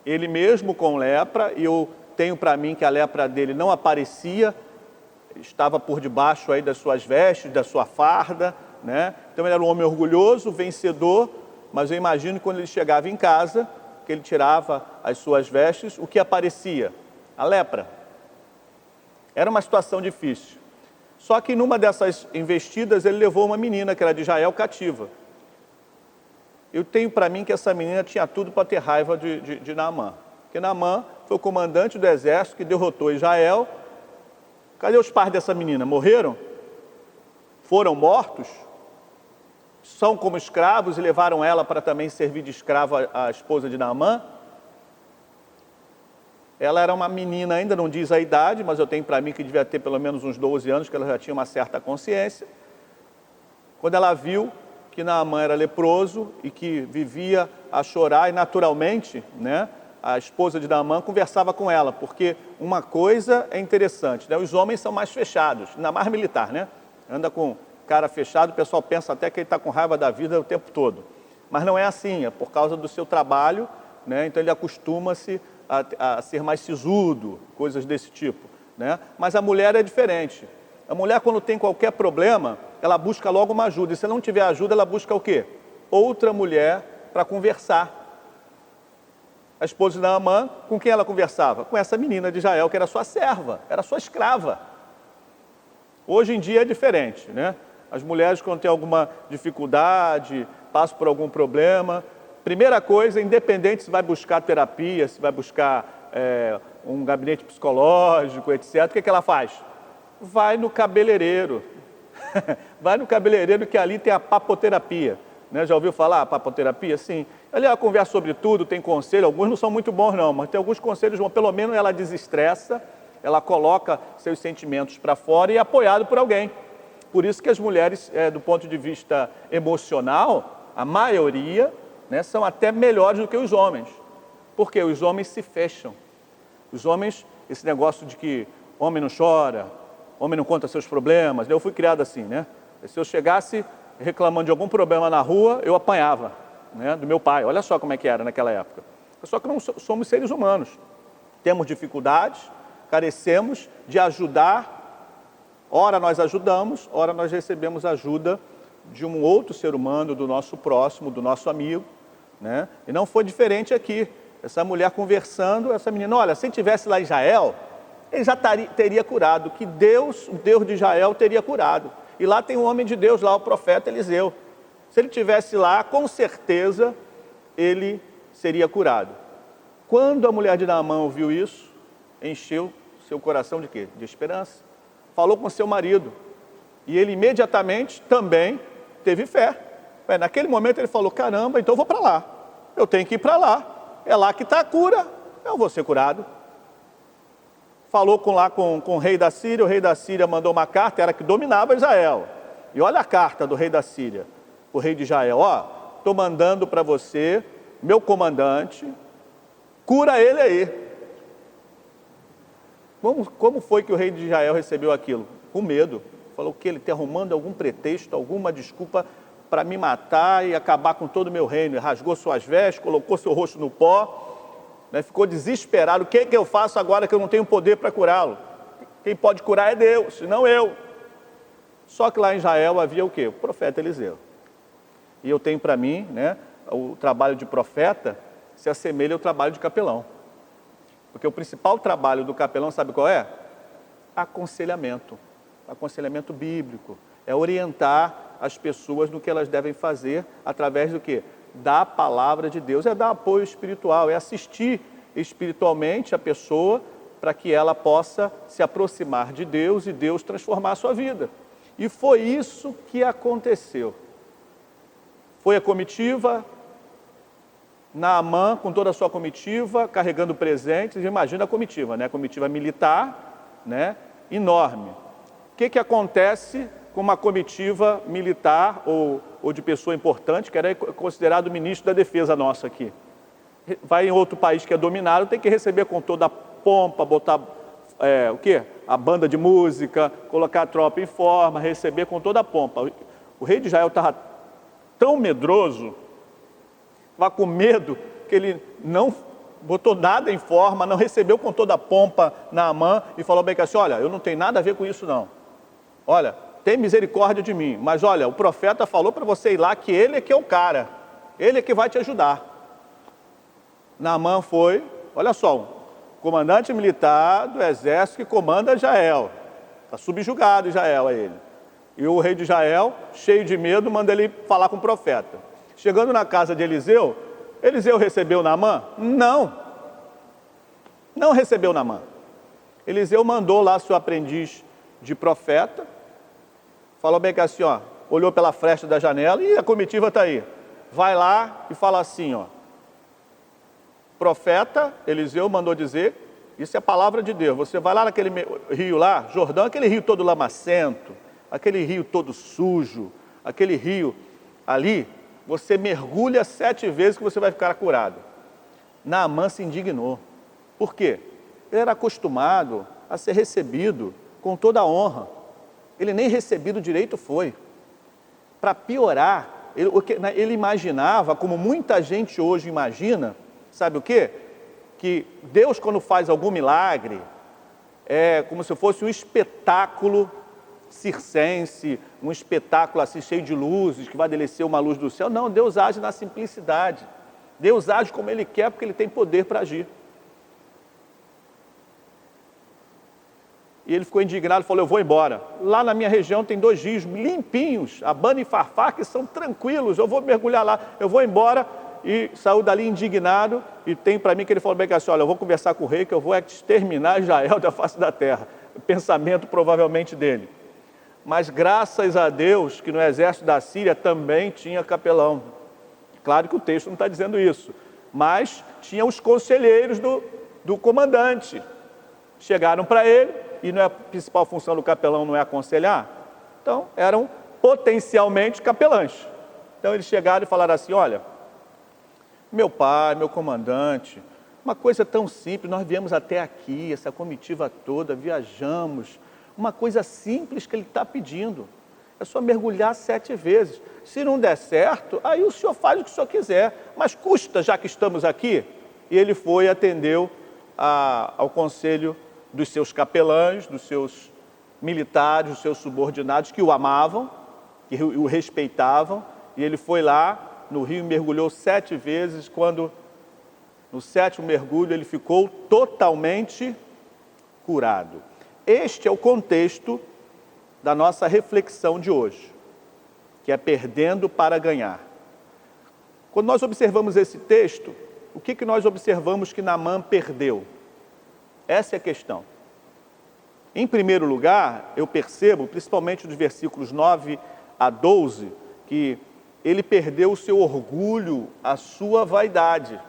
Ele mesmo com lepra, e eu tenho para mim que a lepra dele não aparecia, estava por debaixo aí das suas vestes, da sua farda, né? Então ele era um homem orgulhoso, vencedor, mas eu imagino que quando ele chegava em casa, que ele tirava as suas vestes, o que aparecia? A lepra. Era uma situação difícil. Só que numa dessas investidas ele levou uma menina que era de Israel cativa. Eu tenho para mim que essa menina tinha tudo para ter raiva de Naamã. Porque Naamã foi o comandante do exército que derrotou Israel. Cadê os pais dessa menina? Morreram? Foram mortos? São como escravos e levaram ela para também servir de escrava à esposa de Naamã? Ela era uma menina, ainda não diz a idade, mas eu tenho para mim que devia ter pelo menos uns 12 anos, que ela já tinha uma certa consciência. Quando ela viu que Naamã era leproso e que vivia a chorar, e naturalmente, né, a esposa de Naamã conversava com ela, porque uma coisa é interessante, né, os homens são mais fechados, ainda mais militar, né? Anda com cara fechado, o pessoal pensa até que ele está com raiva da vida o tempo todo. Mas não é assim, é por causa do seu trabalho, né? Então ele acostuma-se a ser mais sisudo, coisas desse tipo, né? Mas a mulher é diferente. A mulher, quando tem qualquer problema, ela busca logo uma ajuda. E se não tiver ajuda, ela busca o quê? Outra mulher para conversar. A esposa de Naamã, com quem ela conversava? Com essa menina de Israel, que era sua serva, era sua escrava. Hoje em dia é diferente, né? As mulheres, quando têm alguma dificuldade, passam por algum problema, primeira coisa, independente se vai buscar terapia, se vai buscar um gabinete psicológico, etc., o que ela faz? Vai no cabeleireiro. Vai no cabeleireiro, que ali tem a papoterapia. Né? Já ouviu falar papoterapia? Sim. Ali ela conversa sobre tudo, tem conselho, alguns não são muito bons não, mas tem alguns conselhos bons. Pelo menos ela desestressa, ela coloca seus sentimentos para fora e é apoiado por alguém. Por isso que as mulheres, do ponto de vista emocional, a maioria, né, são até melhores do que os homens. Porque os homens se fecham. Os homens, esse negócio de que homem não chora, homem não conta seus problemas, eu fui criado assim, né? Se eu chegasse reclamando de algum problema na rua, eu apanhava, né, do meu pai. Olha só como é que era naquela época. Só que não somos seres humanos. Temos dificuldades, carecemos de ajudar. Ora nós ajudamos, ora nós recebemos ajuda de um outro ser humano, do nosso próximo, do nosso amigo, né? E não foi diferente aqui. Essa mulher conversando, essa menina, olha, se tivesse lá em Israel, ele já teria curado, que Deus, o Deus de Israel, teria curado. E lá tem um homem de Deus, lá o profeta Eliseu. Se ele tivesse lá, com certeza, ele seria curado. Quando a mulher de Naamã ouviu isso, encheu seu coração de quê? De esperança. Falou com seu marido. E ele imediatamente também teve fé. Naquele momento ele falou, caramba, então eu vou para lá. Eu tenho que ir para lá. É lá que está a cura. Eu vou ser curado. Falou com o rei da Síria. O rei da Síria mandou uma carta, era que dominava Israel. E olha a carta do rei da Síria, o rei de Israel. Estou mandando para você, meu comandante, cura ele aí. Como foi que o rei de Israel recebeu aquilo? Com medo. Falou que ele está arrumando algum pretexto, alguma desculpa para me matar e acabar com todo o meu reino. Ele rasgou suas vestes, colocou seu rosto no pó né? Ficou desesperado. O que eu faço agora que eu não tenho poder para curá-lo? Quem pode curar é Deus, não eu. Só que lá em Israel havia o quê? O profeta Eliseu. E eu tenho para mim, né, o trabalho de profeta se assemelha ao trabalho de capelão. Porque o principal trabalho do capelão, sabe qual é? Aconselhamento. Aconselhamento bíblico. É orientar as pessoas no que elas devem fazer através do quê? Da palavra de Deus. É dar apoio espiritual, é assistir espiritualmente a pessoa para que ela possa se aproximar de Deus e Deus transformar a sua vida. E foi isso que aconteceu. Foi a comitiva, Naamã com toda a sua comitiva, carregando presentes. Imagina a comitiva, né? A comitiva militar, né? Enorme. O que acontece com uma comitiva militar ou de pessoa importante, que era considerado ministro da defesa nossa aqui? Vai em outro país que é dominado, tem que receber com toda a pompa, botar o quê? A banda de música, colocar a tropa em forma, receber com toda a pompa. O rei de Israel estava tão medroso, estava com medo, que ele não botou nada em forma, não recebeu com toda a pompa Naamã e falou bem que assim, olha, eu não tenho nada a ver com isso não. Olha, tem misericórdia de mim, mas olha, o profeta falou para você ir lá que ele é que é o cara, ele é que vai te ajudar. Naamã foi, olha só, comandante militar do exército que comanda Israel. Está subjugado Israel a ele. E o rei de Israel, cheio de medo, manda ele falar com o profeta. Chegando na casa de Eliseu, Eliseu recebeu Naamã? Não. Não recebeu Naamã. Eliseu mandou lá seu aprendiz de profeta, falou bem que assim, ó, olhou pela fresta da janela e a comitiva está aí. Vai lá e fala assim, ó. Profeta Eliseu mandou dizer, isso é a palavra de Deus, você vai lá naquele rio lá, Jordão, aquele rio todo lamacento, aquele rio todo sujo, aquele rio ali, você mergulha 7 vezes que você vai ficar curado. Naamã se indignou. Por quê? Ele era acostumado a ser recebido com toda a honra. Ele nem recebido direito foi. Para piorar, ele imaginava, como muita gente hoje imagina, sabe o quê? Que Deus, quando faz algum milagre, é como se fosse um espetáculo circense, um espetáculo assim cheio de luzes, que vai descer uma luz do céu. Não, Deus age na simplicidade. Deus age como Ele quer, porque Ele tem poder para agir. E ele ficou indignado e falou, eu vou embora. Lá na minha região tem 2 rios limpinhos, Abana e Farfar, que são tranquilos, eu vou mergulhar lá, eu vou embora. E saiu dali indignado, e tem para mim que ele falou bem que assim, olha, eu vou conversar com o rei que eu vou exterminar Israel da face da terra. Pensamento provavelmente dele. Mas graças a Deus que no exército da Síria também tinha capelão. Claro que o texto não está dizendo isso, mas tinha os conselheiros do comandante. Chegaram para ele, e não é a principal função do capelão não é aconselhar? Então, eram potencialmente capelães. Então, eles chegaram e falaram assim, olha, meu pai, meu comandante, uma coisa tão simples, nós viemos até aqui, essa comitiva toda, viajamos, uma coisa simples que ele está pedindo, é só mergulhar 7 vezes. Se não der certo, aí o senhor faz o que o senhor quiser, mas custa, já que estamos aqui. E ele foi e atendeu ao conselho dos seus capelães, dos seus militares, dos seus subordinados, que o amavam, que o respeitavam, e ele foi lá no rio e mergulhou 7 vezes, quando no 7º mergulho ele ficou totalmente curado. Este é o contexto da nossa reflexão de hoje, que é perdendo para ganhar. Quando nós observamos esse texto, o que nós observamos que Naamã perdeu? Essa é a questão. Em primeiro lugar, eu percebo, principalmente dos versículos 9 a 12, que ele perdeu o seu orgulho, a sua vaidade.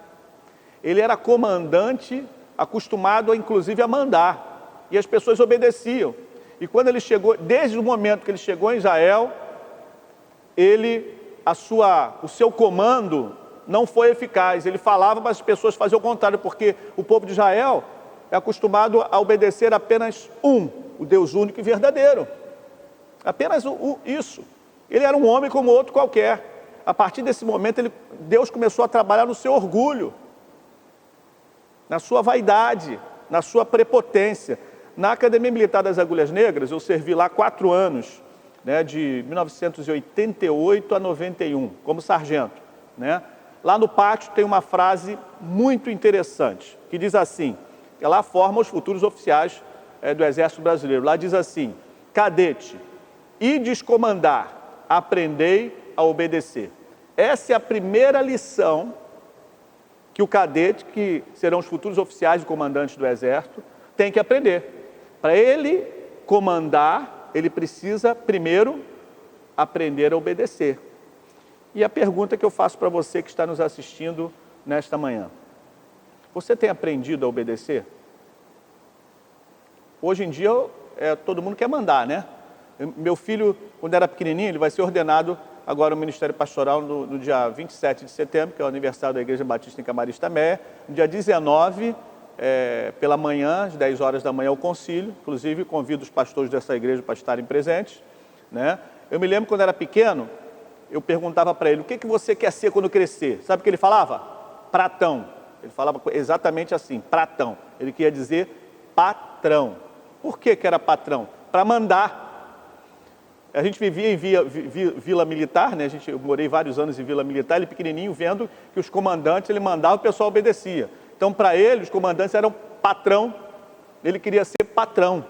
Ele era comandante, acostumado, inclusive, a mandar. E as pessoas obedeciam. E quando ele chegou, desde o momento que ele chegou em Israel, o seu comando não foi eficaz. Ele falava, mas as pessoas faziam o contrário, porque o povo de Israel é acostumado a obedecer apenas o Deus único e verdadeiro. Apenas isso. Ele era um homem como outro qualquer. A partir desse momento, Deus começou a trabalhar no seu orgulho. na sua vaidade, na sua prepotência. Na Academia Militar das Agulhas Negras, eu servi lá 4 anos, né, de 1988 a 91, como sargento, né? Lá no pátio tem uma frase muito interessante, que diz assim, que lá forma os futuros oficiais do Exército Brasileiro. Lá diz assim: cadete, ides comandar, aprendei a obedecer. Essa é a primeira lição que o cadete, que serão os futuros oficiais e comandantes do Exército, tem que aprender. Para ele comandar, ele precisa primeiro aprender a obedecer. E a pergunta que eu faço para você que está nos assistindo nesta manhã: você tem aprendido a obedecer? Hoje em dia, todo mundo quer mandar, né? Meu filho, quando era pequenininho, ele vai ser ordenado agora no Ministério Pastoral no dia 27 de setembro, que é o aniversário da Igreja Batista em Camarista Meia. No dia 19, pela manhã, às 10 horas da manhã, o concílio. Inclusive, convido os pastores dessa igreja para estarem presentes, né? Eu me lembro, quando era pequeno, eu perguntava para ele: o que você quer ser quando crescer? Sabe o que ele falava? Pratão. Ele falava exatamente assim, pratão. Ele queria dizer patrão. Por que era patrão? Para mandar. A gente vivia em vila militar, né? Eu morei vários anos em vila militar, ele pequenininho, vendo que os comandantes, ele mandava, o pessoal obedecia. Então, para ele, os comandantes eram patrão, ele queria ser patrão.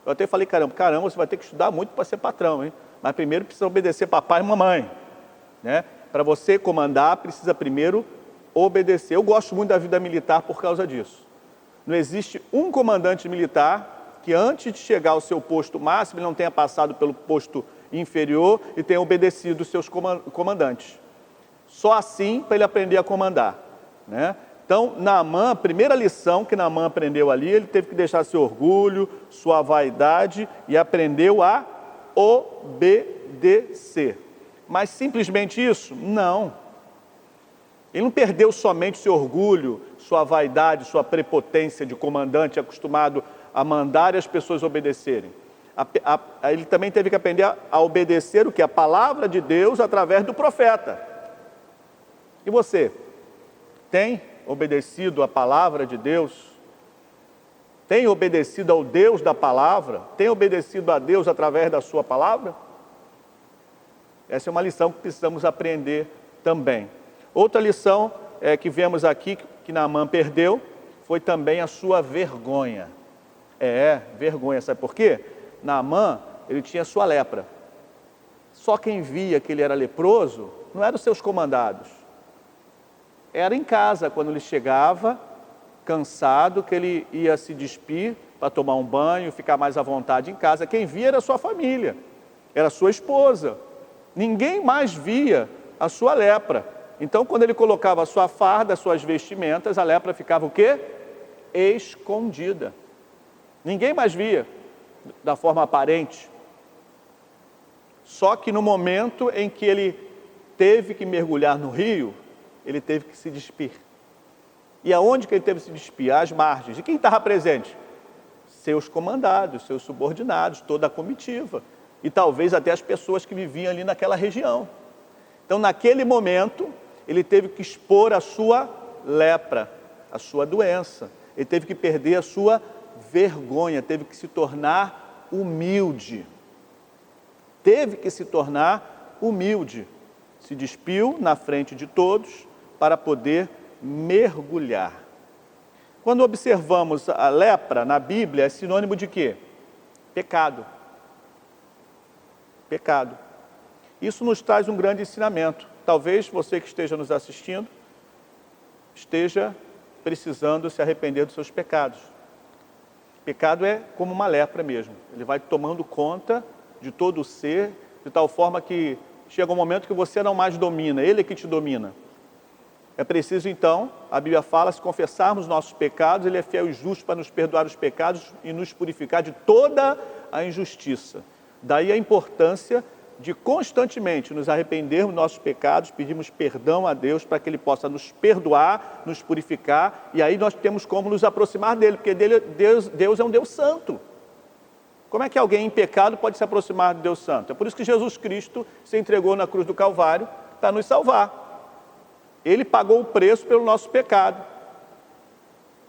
Eu até falei: caramba, você vai ter que estudar muito para ser patrão, hein? Mas primeiro precisa obedecer papai e mamãe, né? Para você comandar, precisa primeiro obedecer. Eu gosto muito da vida militar por causa disso. Não existe um comandante militar que antes de chegar ao seu posto máximo, ele não tenha passado pelo posto inferior e tenha obedecido os seus comandantes. Só assim para ele aprender a comandar, né? Então, Naamã, a primeira lição que Naamã aprendeu ali, ele teve que deixar seu orgulho, sua vaidade, e aprendeu a obedecer. Mas simplesmente isso? Não. Ele não perdeu somente seu orgulho, sua vaidade, sua prepotência de comandante acostumado a mandar e as pessoas obedecerem. Ele também teve que aprender a obedecer o que? A palavra de Deus através do profeta. E você? Tem obedecido a palavra de Deus? Tem obedecido ao Deus da palavra? Tem obedecido a Deus através da sua palavra? Essa é uma lição que precisamos aprender também. Outra lição que vemos aqui, que Naamã perdeu, foi também a sua vergonha. Vergonha, sabe por quê? Naamã, ele tinha sua lepra. Só quem via que ele era leproso não eram os seus comandados. Era em casa, quando ele chegava, cansado, que ele ia se despir para tomar um banho, ficar mais à vontade em casa. Quem via era a sua família, era a sua esposa. Ninguém mais via a sua lepra. Então, quando ele colocava a sua farda, as suas vestimentas, a lepra ficava o quê? Escondida. Ninguém mais via da forma aparente. Só que no momento em que ele teve que mergulhar no rio, ele teve que se despir. E aonde que ele teve que se despir? Às margens. E quem estava presente? Seus comandados, seus subordinados, toda a comitiva. E talvez até as pessoas que viviam ali naquela região. Então, naquele momento, ele teve que expor a sua lepra, a sua doença. Ele teve que perder a sua vergonha, teve que se tornar humilde. Teve que se tornar humilde. Se despiu na frente de todos para poder mergulhar. Quando observamos a lepra na Bíblia, é sinônimo de quê? Pecado. Pecado. Isso nos traz um grande ensinamento. Talvez você que esteja nos assistindo esteja precisando se arrepender dos seus pecados. Pecado é como uma lepra mesmo. Ele vai tomando conta de todo o ser, de tal forma que chega um momento que você não mais domina, ele é que te domina. É preciso então, a Bíblia fala, se confessarmos nossos pecados, ele é fiel e justo para nos perdoar os pecados e nos purificar de toda a injustiça. Daí a importância de constantemente nos arrependermos dos nossos pecados, pedimos perdão a Deus para que Ele possa nos perdoar, nos purificar, e aí nós temos como nos aproximar dEle, porque Deus é um Deus santo. Como é que alguém em pecado pode se aproximar de Deus santo? É por isso que Jesus Cristo se entregou na cruz do Calvário para nos salvar. Ele pagou o preço pelo nosso pecado.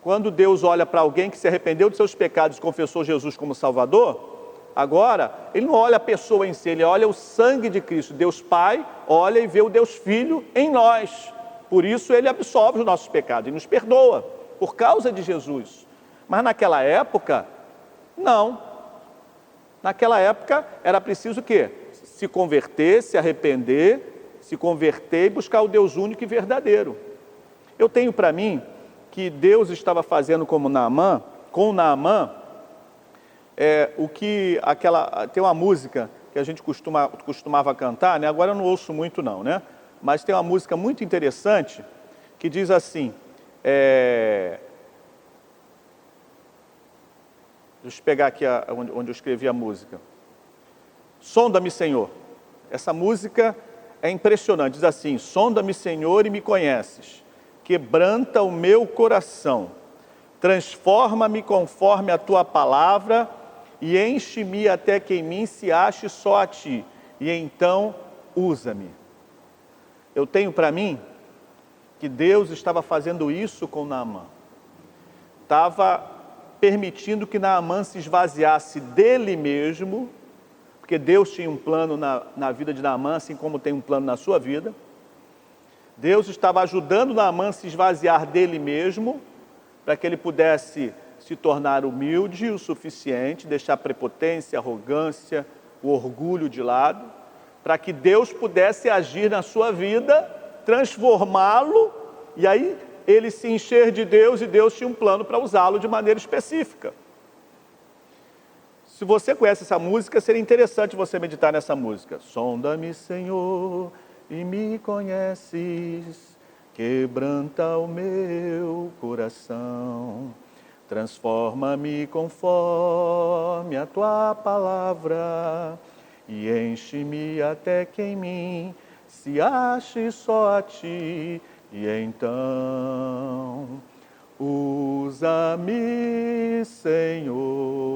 Quando Deus olha para alguém que se arrependeu de seus pecados e confessou Jesus como Salvador, agora Ele não olha a pessoa em si, Ele olha o sangue de Cristo. Deus Pai olha e vê o Deus Filho em nós. Por isso Ele absolve os nossos pecados e nos perdoa, por causa de Jesus. Mas naquela época, não. Naquela época era preciso o quê? Se converter, se arrepender, se converter e buscar o Deus único e verdadeiro. Eu tenho para mim que Deus estava fazendo com Naamã, tem uma música que a gente costumava cantar, né? Agora eu não ouço muito não, né? Mas tem uma música muito interessante que diz assim, deixa eu pegar aqui onde eu escrevi a música. Sonda-me, Senhor. Essa música é impressionante, diz assim, sonda-me, Senhor, e me conheces. Quebranta o meu coração, transforma-me conforme a tua palavra e enche-me até que em mim se ache só a ti, e então usa-me. Eu tenho para mim que Deus estava fazendo isso com Naamã. Estava permitindo que Naamã se esvaziasse dele mesmo, porque Deus tinha um plano na vida de Naamã, assim como tem um plano na sua vida. Deus estava ajudando Naamã a se esvaziar dele mesmo, para que ele pudesse se tornar humilde o suficiente, deixar a prepotência, a arrogância, o orgulho de lado, para que Deus pudesse agir na sua vida, transformá-lo, e aí ele se encher de Deus, e Deus tinha um plano para usá-lo de maneira específica. Se você conhece essa música, seria interessante você meditar nessa música. Sonda-me, Senhor, e me conheces, quebranta o meu coração, transforma-me conforme a tua palavra e enche-me até que em mim se ache só a ti, e então usa-me, Senhor,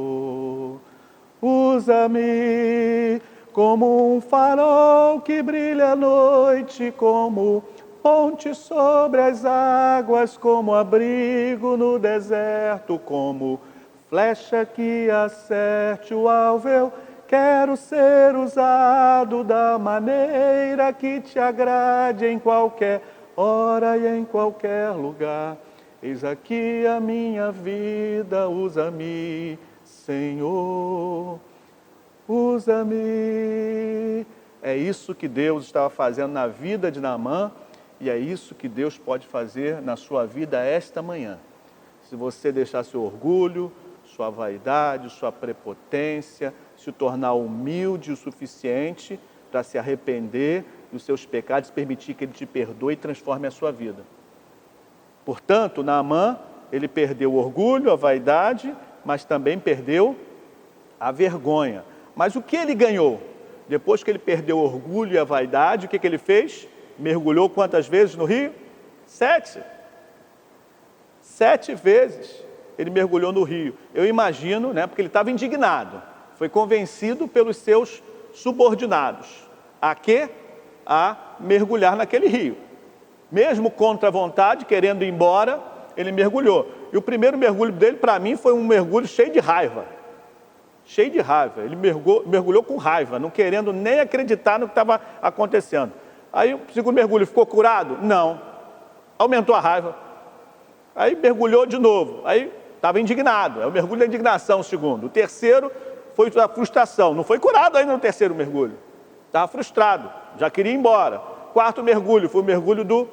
usa-me como um farol que brilha à noite, como ponte sobre as águas, como abrigo no deserto, como flecha que acerte o alvo. Eu quero ser usado da maneira que te agrade, em qualquer hora e em qualquer lugar. Eis aqui a minha vida, usa-me, Senhor. Usa-me. É isso que Deus estava fazendo na vida de Naamã, e é isso que Deus pode fazer na sua vida esta manhã. Se você deixar seu orgulho, sua vaidade, sua prepotência, se tornar humilde o suficiente para se arrepender dos seus pecados, permitir que Ele te perdoe e transforme a sua vida. Portanto, Naamã, ele perdeu o orgulho, a vaidade, mas também perdeu a vergonha. Mas o que ele ganhou? Depois que ele perdeu o orgulho e a vaidade, o que ele fez? Mergulhou quantas vezes no rio? 7. 7 vezes ele mergulhou no rio. Eu imagino, né, porque ele estava indignado. Foi convencido pelos seus subordinados. A quê? A mergulhar naquele rio. Mesmo contra a vontade, querendo ir embora, ele mergulhou. E o primeiro mergulho dele, para mim, foi um mergulho cheio de raiva. Cheio de raiva. Ele mergulhou com raiva, não querendo nem acreditar no que estava acontecendo. Aí o segundo mergulho ficou curado? Não. Aumentou a raiva. Aí mergulhou de novo. Aí estava indignado. É o mergulho da indignação, o segundo. O terceiro foi da frustração. Não foi curado ainda no terceiro mergulho. Estava frustrado. Já queria ir embora. Quarto mergulho foi o mergulho do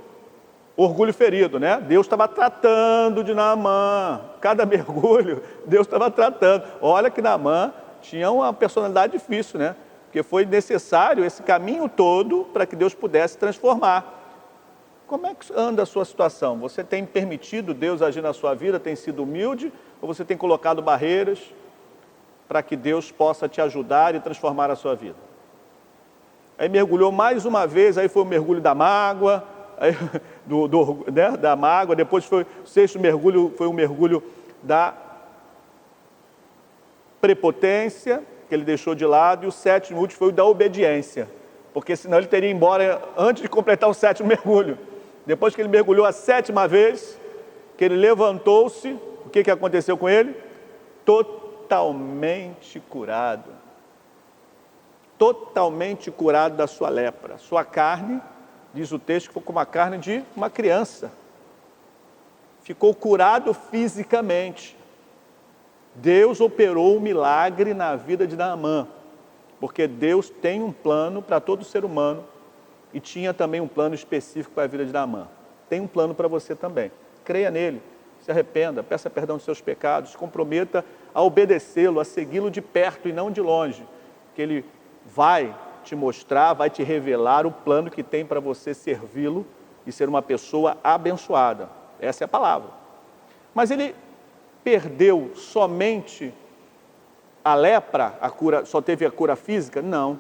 orgulho ferido, né? Deus estava tratando de Naamã. Cada mergulho, Deus estava tratando. Olha que Naamã tinha uma personalidade difícil, né? Porque foi necessário esse caminho todo para que Deus pudesse transformar. Como é que anda a sua situação? Você tem permitido Deus agir na sua vida? Tem sido humilde? Ou você tem colocado barreiras para que Deus possa te ajudar e transformar a sua vida? Aí mergulhou mais uma vez, aí foi o mergulho da mágoa, aí, da mágoa, depois foi o sexto mergulho, foi o mergulho da prepotência, que ele deixou de lado, e o sétimo último foi o da obediência, porque senão ele teria ido embora antes de completar o sétimo mergulho. Depois que ele mergulhou a 7ª vez, que ele levantou-se, o que aconteceu com ele? Totalmente curado. Totalmente curado da sua lepra. Sua carne, diz o texto, que foi como a carne de uma criança. Ficou curado fisicamente. Deus operou um milagre na vida de Naamã, porque Deus tem um plano para todo ser humano e tinha também um plano específico para a vida de Naamã. Tem um plano para você também. Creia nele, se arrependa, peça perdão dos seus pecados, comprometa a obedecê-lo, a segui-lo de perto e não de longe, que ele vai te mostrar, vai te revelar o plano que tem para você servi-lo e ser uma pessoa abençoada. Essa é a palavra. Mas ele perdeu somente a lepra, a cura, só teve a cura física? Não.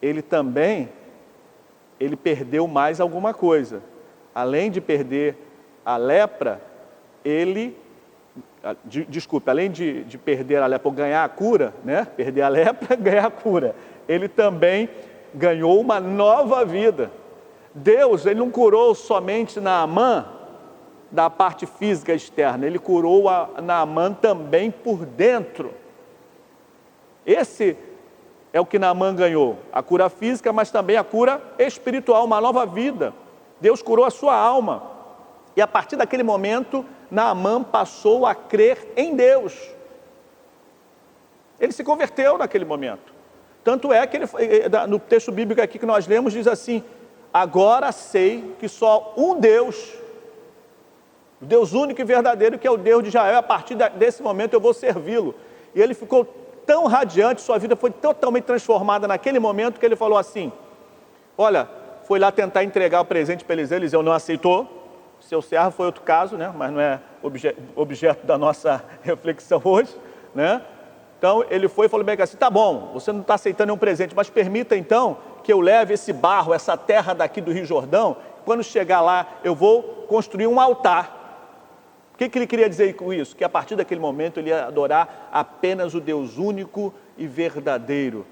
Ele perdeu mais alguma coisa. Além de perder a lepra, além de perder a lepra ou ganhar a cura, né? Perder a lepra, ganhar a cura. Ele também ganhou uma nova vida. Deus, ele não curou somente Naamã da parte física externa, ele curou a Naamã também por dentro. Esse é o que Naamã ganhou, a cura física, mas também a cura espiritual, uma nova vida. Deus curou a sua alma. E a partir daquele momento, Naamã passou a crer em Deus. Ele se converteu naquele momento. Tanto é que no texto bíblico aqui que nós lemos, diz assim: agora sei que só um Deus, o Deus único e verdadeiro, que é o Deus de Israel, a partir desse momento eu vou servi-lo. E ele ficou tão radiante, sua vida foi totalmente transformada naquele momento, que ele falou assim: olha, foi lá tentar entregar o presente para Eliseu, Eliseu não aceitou. Seu servo foi outro caso, né? Mas não é objeto da nossa reflexão hoje, né? Então ele foi e falou bem assim: tá bom, você não está aceitando nenhum presente, mas permita então que eu leve esse barro, essa terra daqui do Rio Jordão, quando chegar lá eu vou construir um altar. O que ele queria dizer com isso? Que a partir daquele momento ele ia adorar apenas o Deus único e verdadeiro.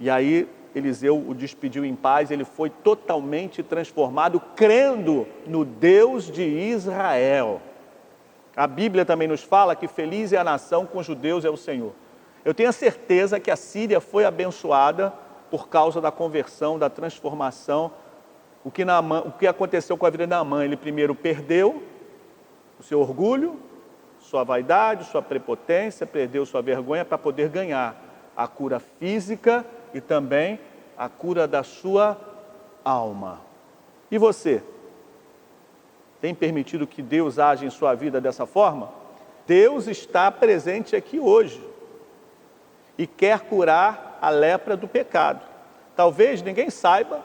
E aí Eliseu o despediu em paz, ele foi totalmente transformado, crendo no Deus de Israel. A Bíblia também nos fala que feliz é a nação cujo Deus é o Senhor. Eu tenho a certeza que a Síria foi abençoada por causa da conversão, da transformação. O que aconteceu com a vida de Naamã? Ele primeiro perdeu o seu orgulho, sua vaidade, sua prepotência, perdeu sua vergonha para poder ganhar a cura física e também a cura da sua alma. E você? Tem permitido que Deus age em sua vida dessa forma? Deus está presente aqui hoje e quer curar a lepra do pecado. Talvez ninguém saiba,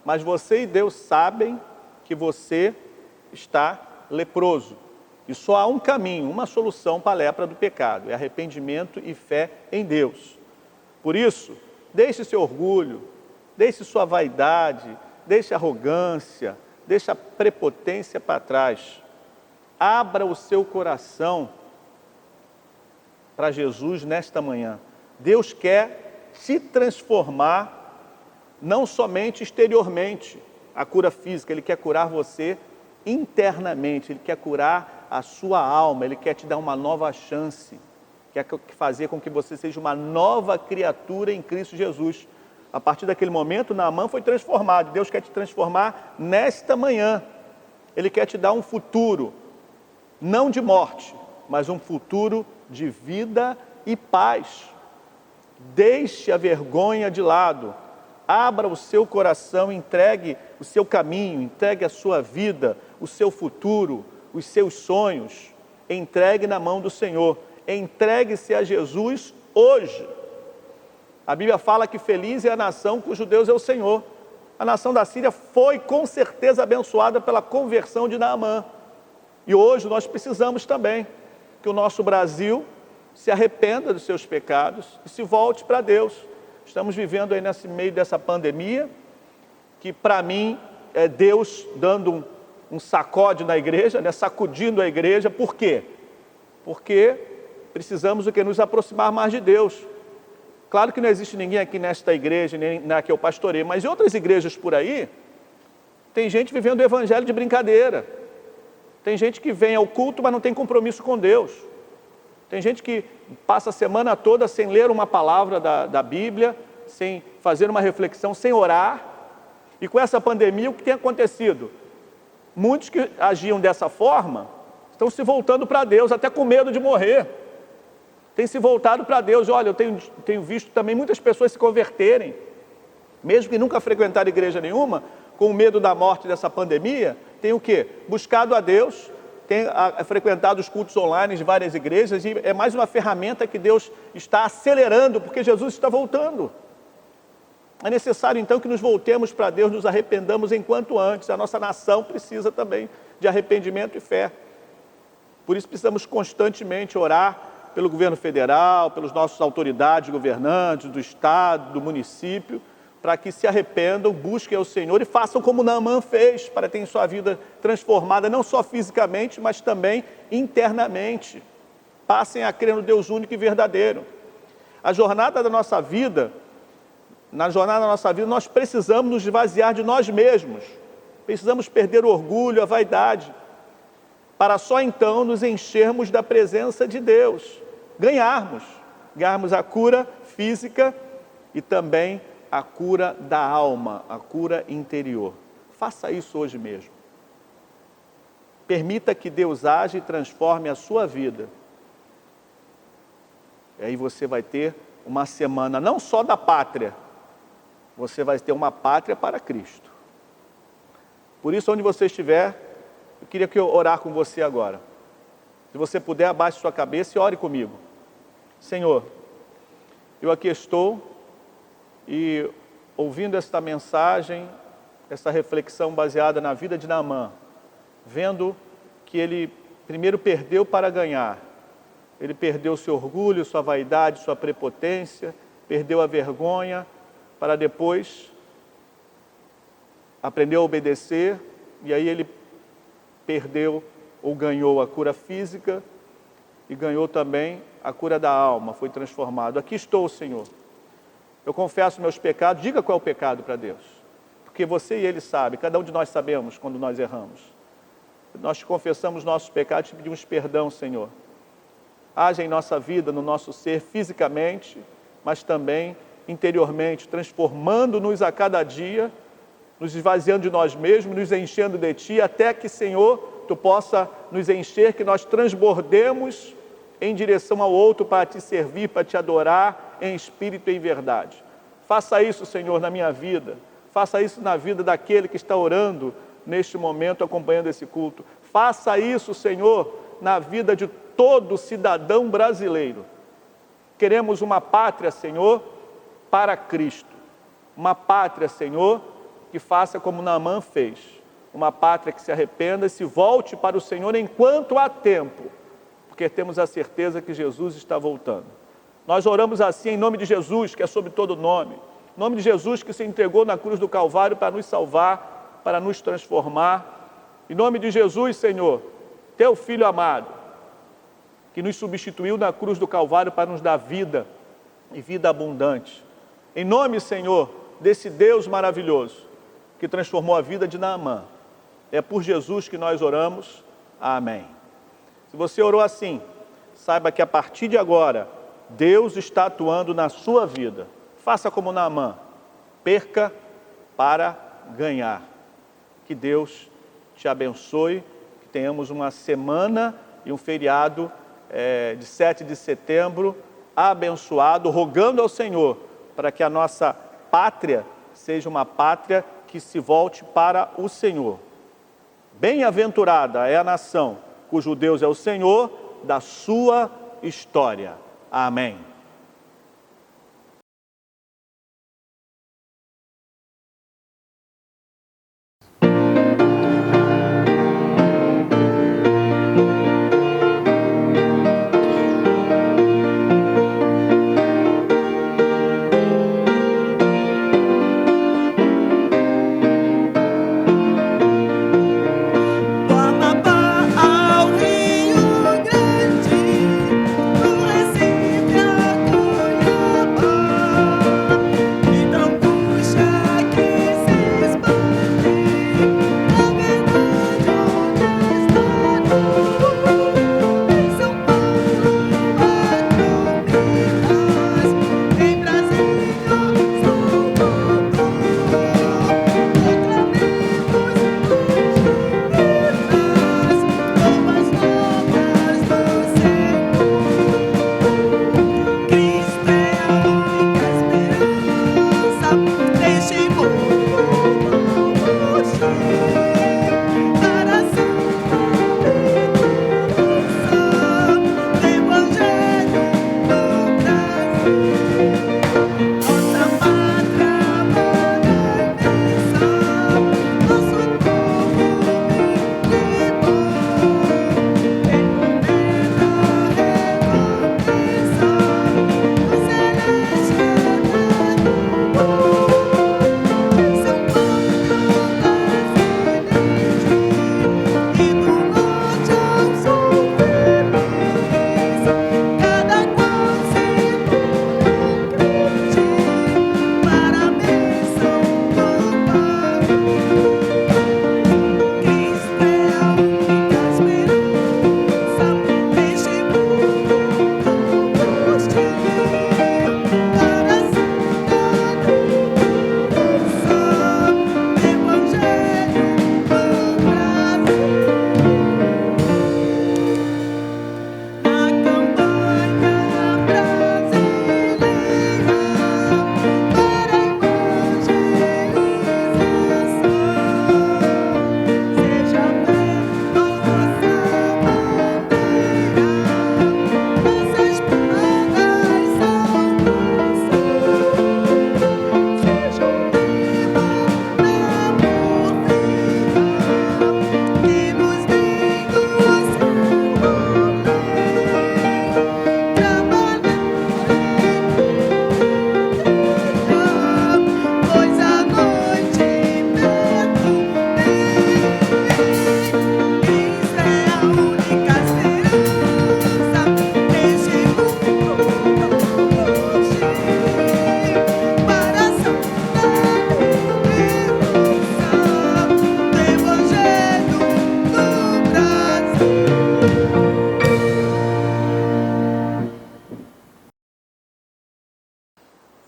mas você e Deus sabem que você está leproso. E só há um caminho, uma solução para a lepra do pecado: é arrependimento e fé em Deus. Por isso, deixe seu orgulho, deixe sua vaidade, deixe a arrogância, deixe a prepotência para trás. Abra o seu coração para Jesus nesta manhã. Deus quer te transformar, não somente exteriormente, a cura física, Ele quer curar você internamente, Ele quer curar a sua alma, Ele quer te dar uma nova chance, quer fazer com que você seja uma nova criatura em Cristo Jesus. A partir daquele momento, Naamã foi transformado. Deus quer te transformar nesta manhã. Ele quer te dar um futuro, não de morte, mas um futuro de vida e paz. Deixe a vergonha de lado, abra o seu coração, entregue o seu caminho, entregue a sua vida, o seu futuro, os seus sonhos, entregue na mão do Senhor. Entregue-se a Jesus hoje. A Bíblia fala que feliz é a nação cujo Deus é o Senhor. A nação da Síria foi com certeza abençoada pela conversão de Naamã. E hoje nós precisamos também que o nosso Brasil se arrependa dos seus pecados e se volte para Deus. Estamos vivendo aí nesse meio dessa pandemia, que para mim é Deus dando um sacode na igreja, né? Sacudindo a igreja. Por quê? Porque precisamos nos aproximar mais de Deus. Claro que não existe ninguém aqui nesta igreja, nem na que eu pastoreio, mas em outras igrejas por aí, tem gente vivendo o evangelho de brincadeira. Tem gente que vem ao culto, mas não tem compromisso com Deus. Tem gente que passa a semana toda sem ler uma palavra da Bíblia, sem fazer uma reflexão, sem orar. E com essa pandemia, o que tem acontecido? Muitos que agiam dessa forma estão se voltando para Deus, até com medo de morrer. Tem se voltado para Deus. Olha, eu tenho visto também muitas pessoas se converterem, mesmo que nunca frequentaram igreja nenhuma, com medo da morte dessa pandemia, tem o quê? Buscado a Deus, tem frequentado os cultos online de várias igrejas, e é mais uma ferramenta que Deus está acelerando, porque Jesus está voltando. É necessário então que nos voltemos para Deus, nos arrependamos enquanto antes. A nossa nação precisa também de arrependimento e fé. Por isso precisamos constantemente orar pelo governo federal, pelas nossas autoridades governantes, do estado, do município, para que se arrependam, busquem ao Senhor e façam como Naamã fez, para ter sua vida transformada, não só fisicamente, mas também internamente. Passem a crer no Deus único e verdadeiro. Na jornada da nossa vida, nós precisamos nos esvaziar de nós mesmos. Precisamos perder o orgulho, a vaidade, para só então nos enchermos da presença de Deus. Ganharmos a cura física e também a cura da alma, a cura interior. Faça isso hoje mesmo. Permita que Deus age e transforme a sua vida. E aí você vai ter uma semana não só da pátria, você vai ter uma pátria para Cristo. Por isso, onde você estiver, eu queria que eu orar com você agora. Se você puder, abaixe sua cabeça e ore comigo. Senhor, eu aqui estou e ouvindo esta mensagem, essa reflexão baseada na vida de Naamã, vendo que ele primeiro perdeu para ganhar. Ele perdeu seu orgulho, sua vaidade, sua prepotência, perdeu a vergonha, para depois aprender a obedecer, e aí ele perdeu ou ganhou a cura física e ganhou também a cura da alma, foi transformado. Aqui estou, Senhor. Eu confesso meus pecados, diga qual é o pecado para Deus, porque você e Ele sabem, cada um de nós sabemos quando nós erramos. Nós te confessamos nossos pecados e te pedimos perdão, Senhor. Haja em nossa vida, no nosso ser, fisicamente, mas também interiormente, transformando-nos a cada dia, nos esvaziando de nós mesmos, nos enchendo de Ti, até que, Senhor, Tu possa nos encher, que nós transbordemos em direção ao outro para Te servir, para Te adorar em espírito e em verdade. Faça isso, Senhor, na minha vida. Faça isso na vida daquele que está orando neste momento, acompanhando esse culto. Faça isso, Senhor, na vida de todo cidadão brasileiro. Queremos uma pátria, Senhor, para Cristo. Uma pátria, Senhor, que faça como Naamã fez. Uma pátria que se arrependa e se volte para o Senhor enquanto há tempo, porque temos a certeza que Jesus está voltando. Nós oramos assim em nome de Jesus, que é sobre todo nome. Em nome de Jesus que se entregou na cruz do Calvário para nos salvar, para nos transformar. Em nome de Jesus, Senhor, Teu Filho amado, que nos substituiu na cruz do Calvário para nos dar vida e vida abundante. Em nome, Senhor, desse Deus maravilhoso, que transformou a vida de Naamã. É por Jesus que nós oramos. Amém. Se você orou assim, saiba que a partir de agora, Deus está atuando na sua vida. Faça como Naamã. Perca para ganhar. Que Deus te abençoe, que tenhamos uma semana e um feriado de 7 de setembro abençoado, rogando ao Senhor para que a nossa pátria seja uma pátria que se volte para o Senhor. Bem-aventurada é a nação cujo Deus é o Senhor da sua história. Amém. Do Amapá ao Rio Grande, do Recife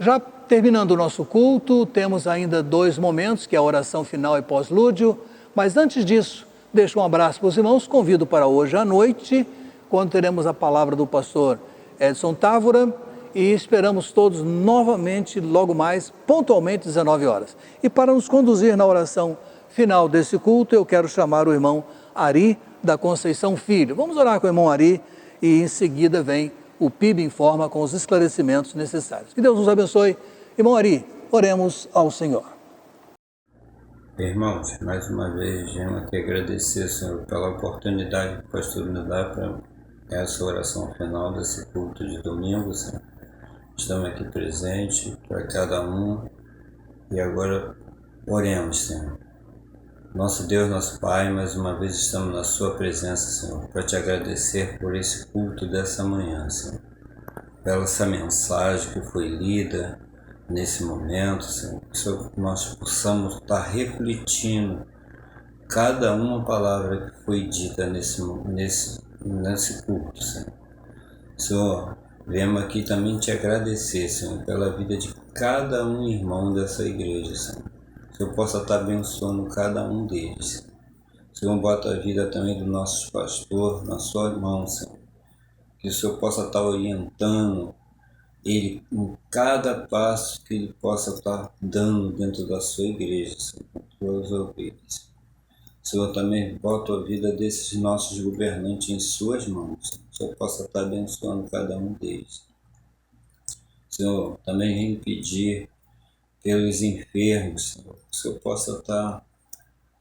Já terminando o nosso culto, temos ainda 2 momentos, que é a oração final e pós-lúdio, mas antes disso, deixo um abraço para os irmãos, convido para hoje à noite, quando teremos a palavra do pastor Edson Távora, e esperamos todos novamente, logo mais, pontualmente, 19 horas. E para nos conduzir na oração final desse culto, eu quero chamar o irmão Ari da Conceição Filho. Vamos orar com o irmão Ari e em seguida vem o PIB Informa com os esclarecimentos necessários. Que Deus nos abençoe. Irmão Ari, oremos ao Senhor. Irmãos, mais uma vez, venho aqui agradecer, Senhor, pela oportunidade que o pastor me dá para essa oração final desse culto de domingo, Senhor. Estamos aqui presentes para cada um e agora oremos, Senhor. Nosso Deus, nosso Pai, mais uma vez estamos na Sua presença, Senhor, para te agradecer por esse culto dessa manhã, Senhor. Pela essa mensagem que foi lida nesse momento, Senhor, que nós possamos estar refletindo cada uma palavra que foi dita nesse culto, Senhor. Senhor, viemos aqui também te agradecer, Senhor, pela vida de cada um irmão dessa igreja, Senhor. Que eu possa estar abençoando cada um deles. Senhor, bota a vida também do nosso pastor na sua mão, Senhor. Que o Senhor possa estar orientando ele em cada passo que ele possa estar dando dentro da sua igreja, Senhor, com suas ovelhas. Senhor, também bota a vida desses nossos governantes em suas mãos. Que o Senhor possa estar abençoando cada um deles. Senhor, também vem pedir pelos enfermos, Senhor, que o Senhor possa estar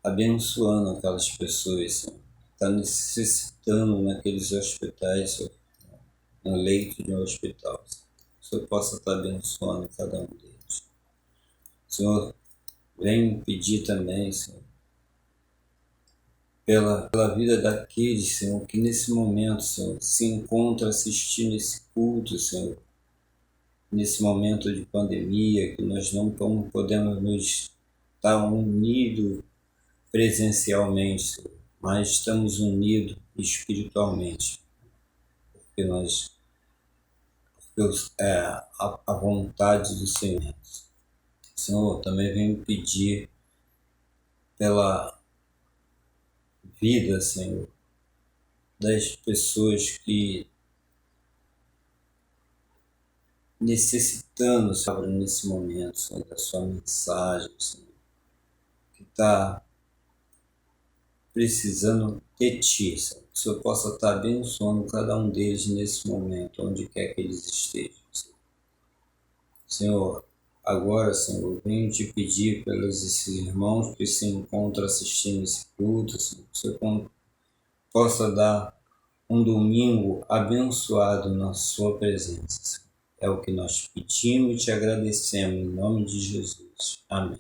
abençoando aquelas pessoas, Senhor, que estão necessitando naqueles hospitais, Senhor, no leito de um hospital, Senhor. Que o Senhor possa estar abençoando cada um deles. Senhor, vem pedir também, Senhor, pela vida daqueles, Senhor, que nesse momento, Senhor, se encontra assistindo esse culto, Senhor, nesse momento de pandemia, que nós não podemos nos estar unidos presencialmente, Senhor, mas estamos unidos espiritualmente, porque a vontade do Senhor. Senhor, também venho pedir pela vida, Senhor, das pessoas que necessitando, Senhor, nesse momento, Senhor, da sua mensagem, Senhor, que está precisando de Ti, Senhor. Que o Senhor possa estar abençoando cada um deles nesse momento, onde quer que eles estejam, Senhor. Senhor, agora, Senhor, venho te pedir pelos esses irmãos que se encontram assistindo esse culto, Senhor, que o Senhor possa dar um domingo abençoado na sua presença. É o que nós pedimos e te agradecemos, em nome de Jesus. Amém.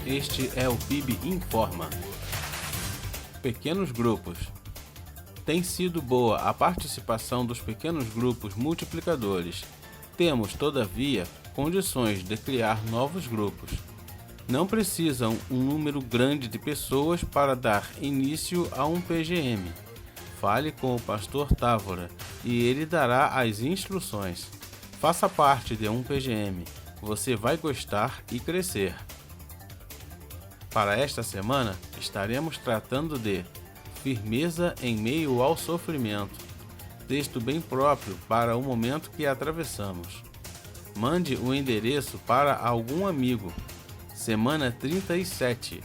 Este é o PIB Informa. Pequenos grupos. Tem sido boa a participação dos pequenos grupos multiplicadores. Temos, todavia, condições de criar novos grupos. Não precisam um número grande de pessoas para dar início a um PGM. Fale com o pastor Távora e ele dará as instruções. Faça parte de um PGM. Você vai gostar e crescer. Para esta semana, estaremos tratando de firmeza em meio ao sofrimento. Texto bem próprio para o momento que atravessamos. Mande o endereço para algum amigo. Semana 37.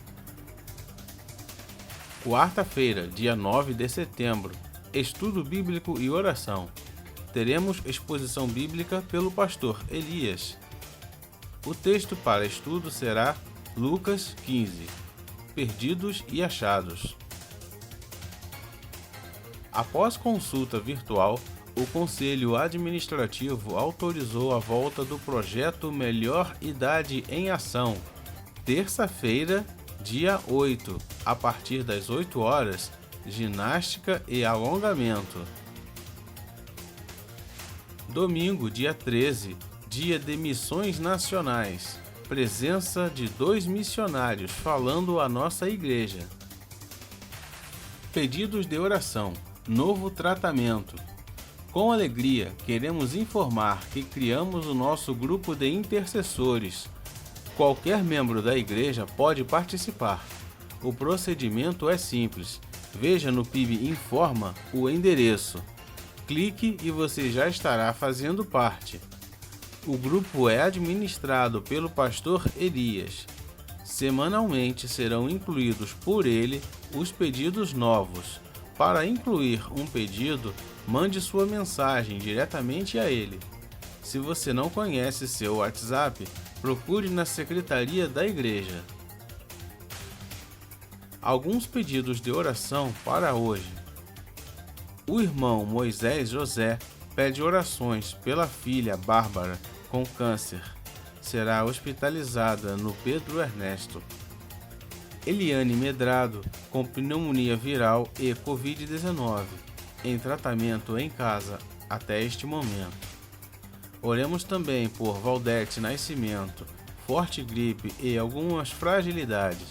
Quarta-feira, dia 9 de setembro. Estudo bíblico e oração. Teremos exposição bíblica pelo pastor Elias. O texto para estudo será Lucas 15. Perdidos e achados. Após consulta virtual, o Conselho Administrativo autorizou a volta do projeto Melhor Idade em Ação. Terça-feira, dia 8, a partir das 8 horas, ginástica e alongamento. Domingo, dia 13, dia de missões nacionais. Presença de 2 missionários falando à nossa igreja. Pedidos de oração. Novo tratamento. Com alegria, queremos informar que criamos o nosso grupo de intercessores. Qualquer membro da igreja pode participar. O procedimento é simples. Veja no PIB Informa o endereço. Clique e você já estará fazendo parte. O grupo é administrado pelo pastor Elias. Semanalmente serão incluídos por ele os pedidos novos. Para incluir um pedido, mande sua mensagem diretamente a ele. Se você não conhece seu WhatsApp, procure na secretaria da igreja. Alguns pedidos de oração para hoje. O irmão Moisés José pede orações pela filha Bárbara com câncer. Será hospitalizada no Pedro Ernesto. Eliane Medrado com pneumonia viral e Covid-19 em tratamento em casa até este momento. Oremos também por Valdete Nascimento, forte gripe e algumas fragilidades.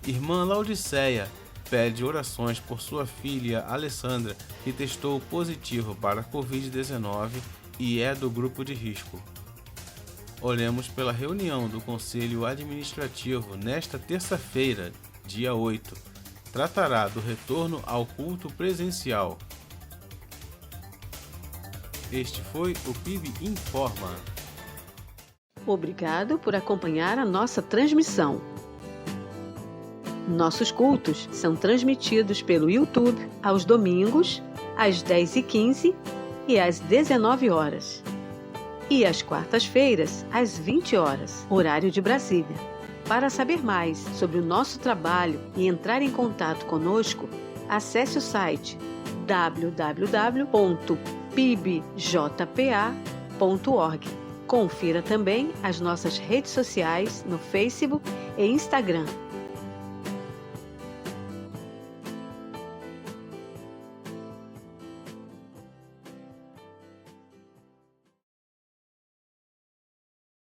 Irmã Laudiceia pede orações por sua filha Alessandra, que testou positivo para Covid-19 e é do grupo de risco. Oremos pela reunião do Conselho Administrativo nesta terça-feira, dia 8. Tratará do retorno ao culto presencial. Este foi o PIB Informa. Obrigado por acompanhar a nossa transmissão. Nossos cultos são transmitidos pelo YouTube aos domingos, às 10h15 e às 19 horas. E às quartas-feiras, às 20 horas, horário de Brasília. Para saber mais sobre o nosso trabalho e entrar em contato conosco, acesse o site www.pibjpa.org. Confira também as nossas redes sociais no Facebook e Instagram.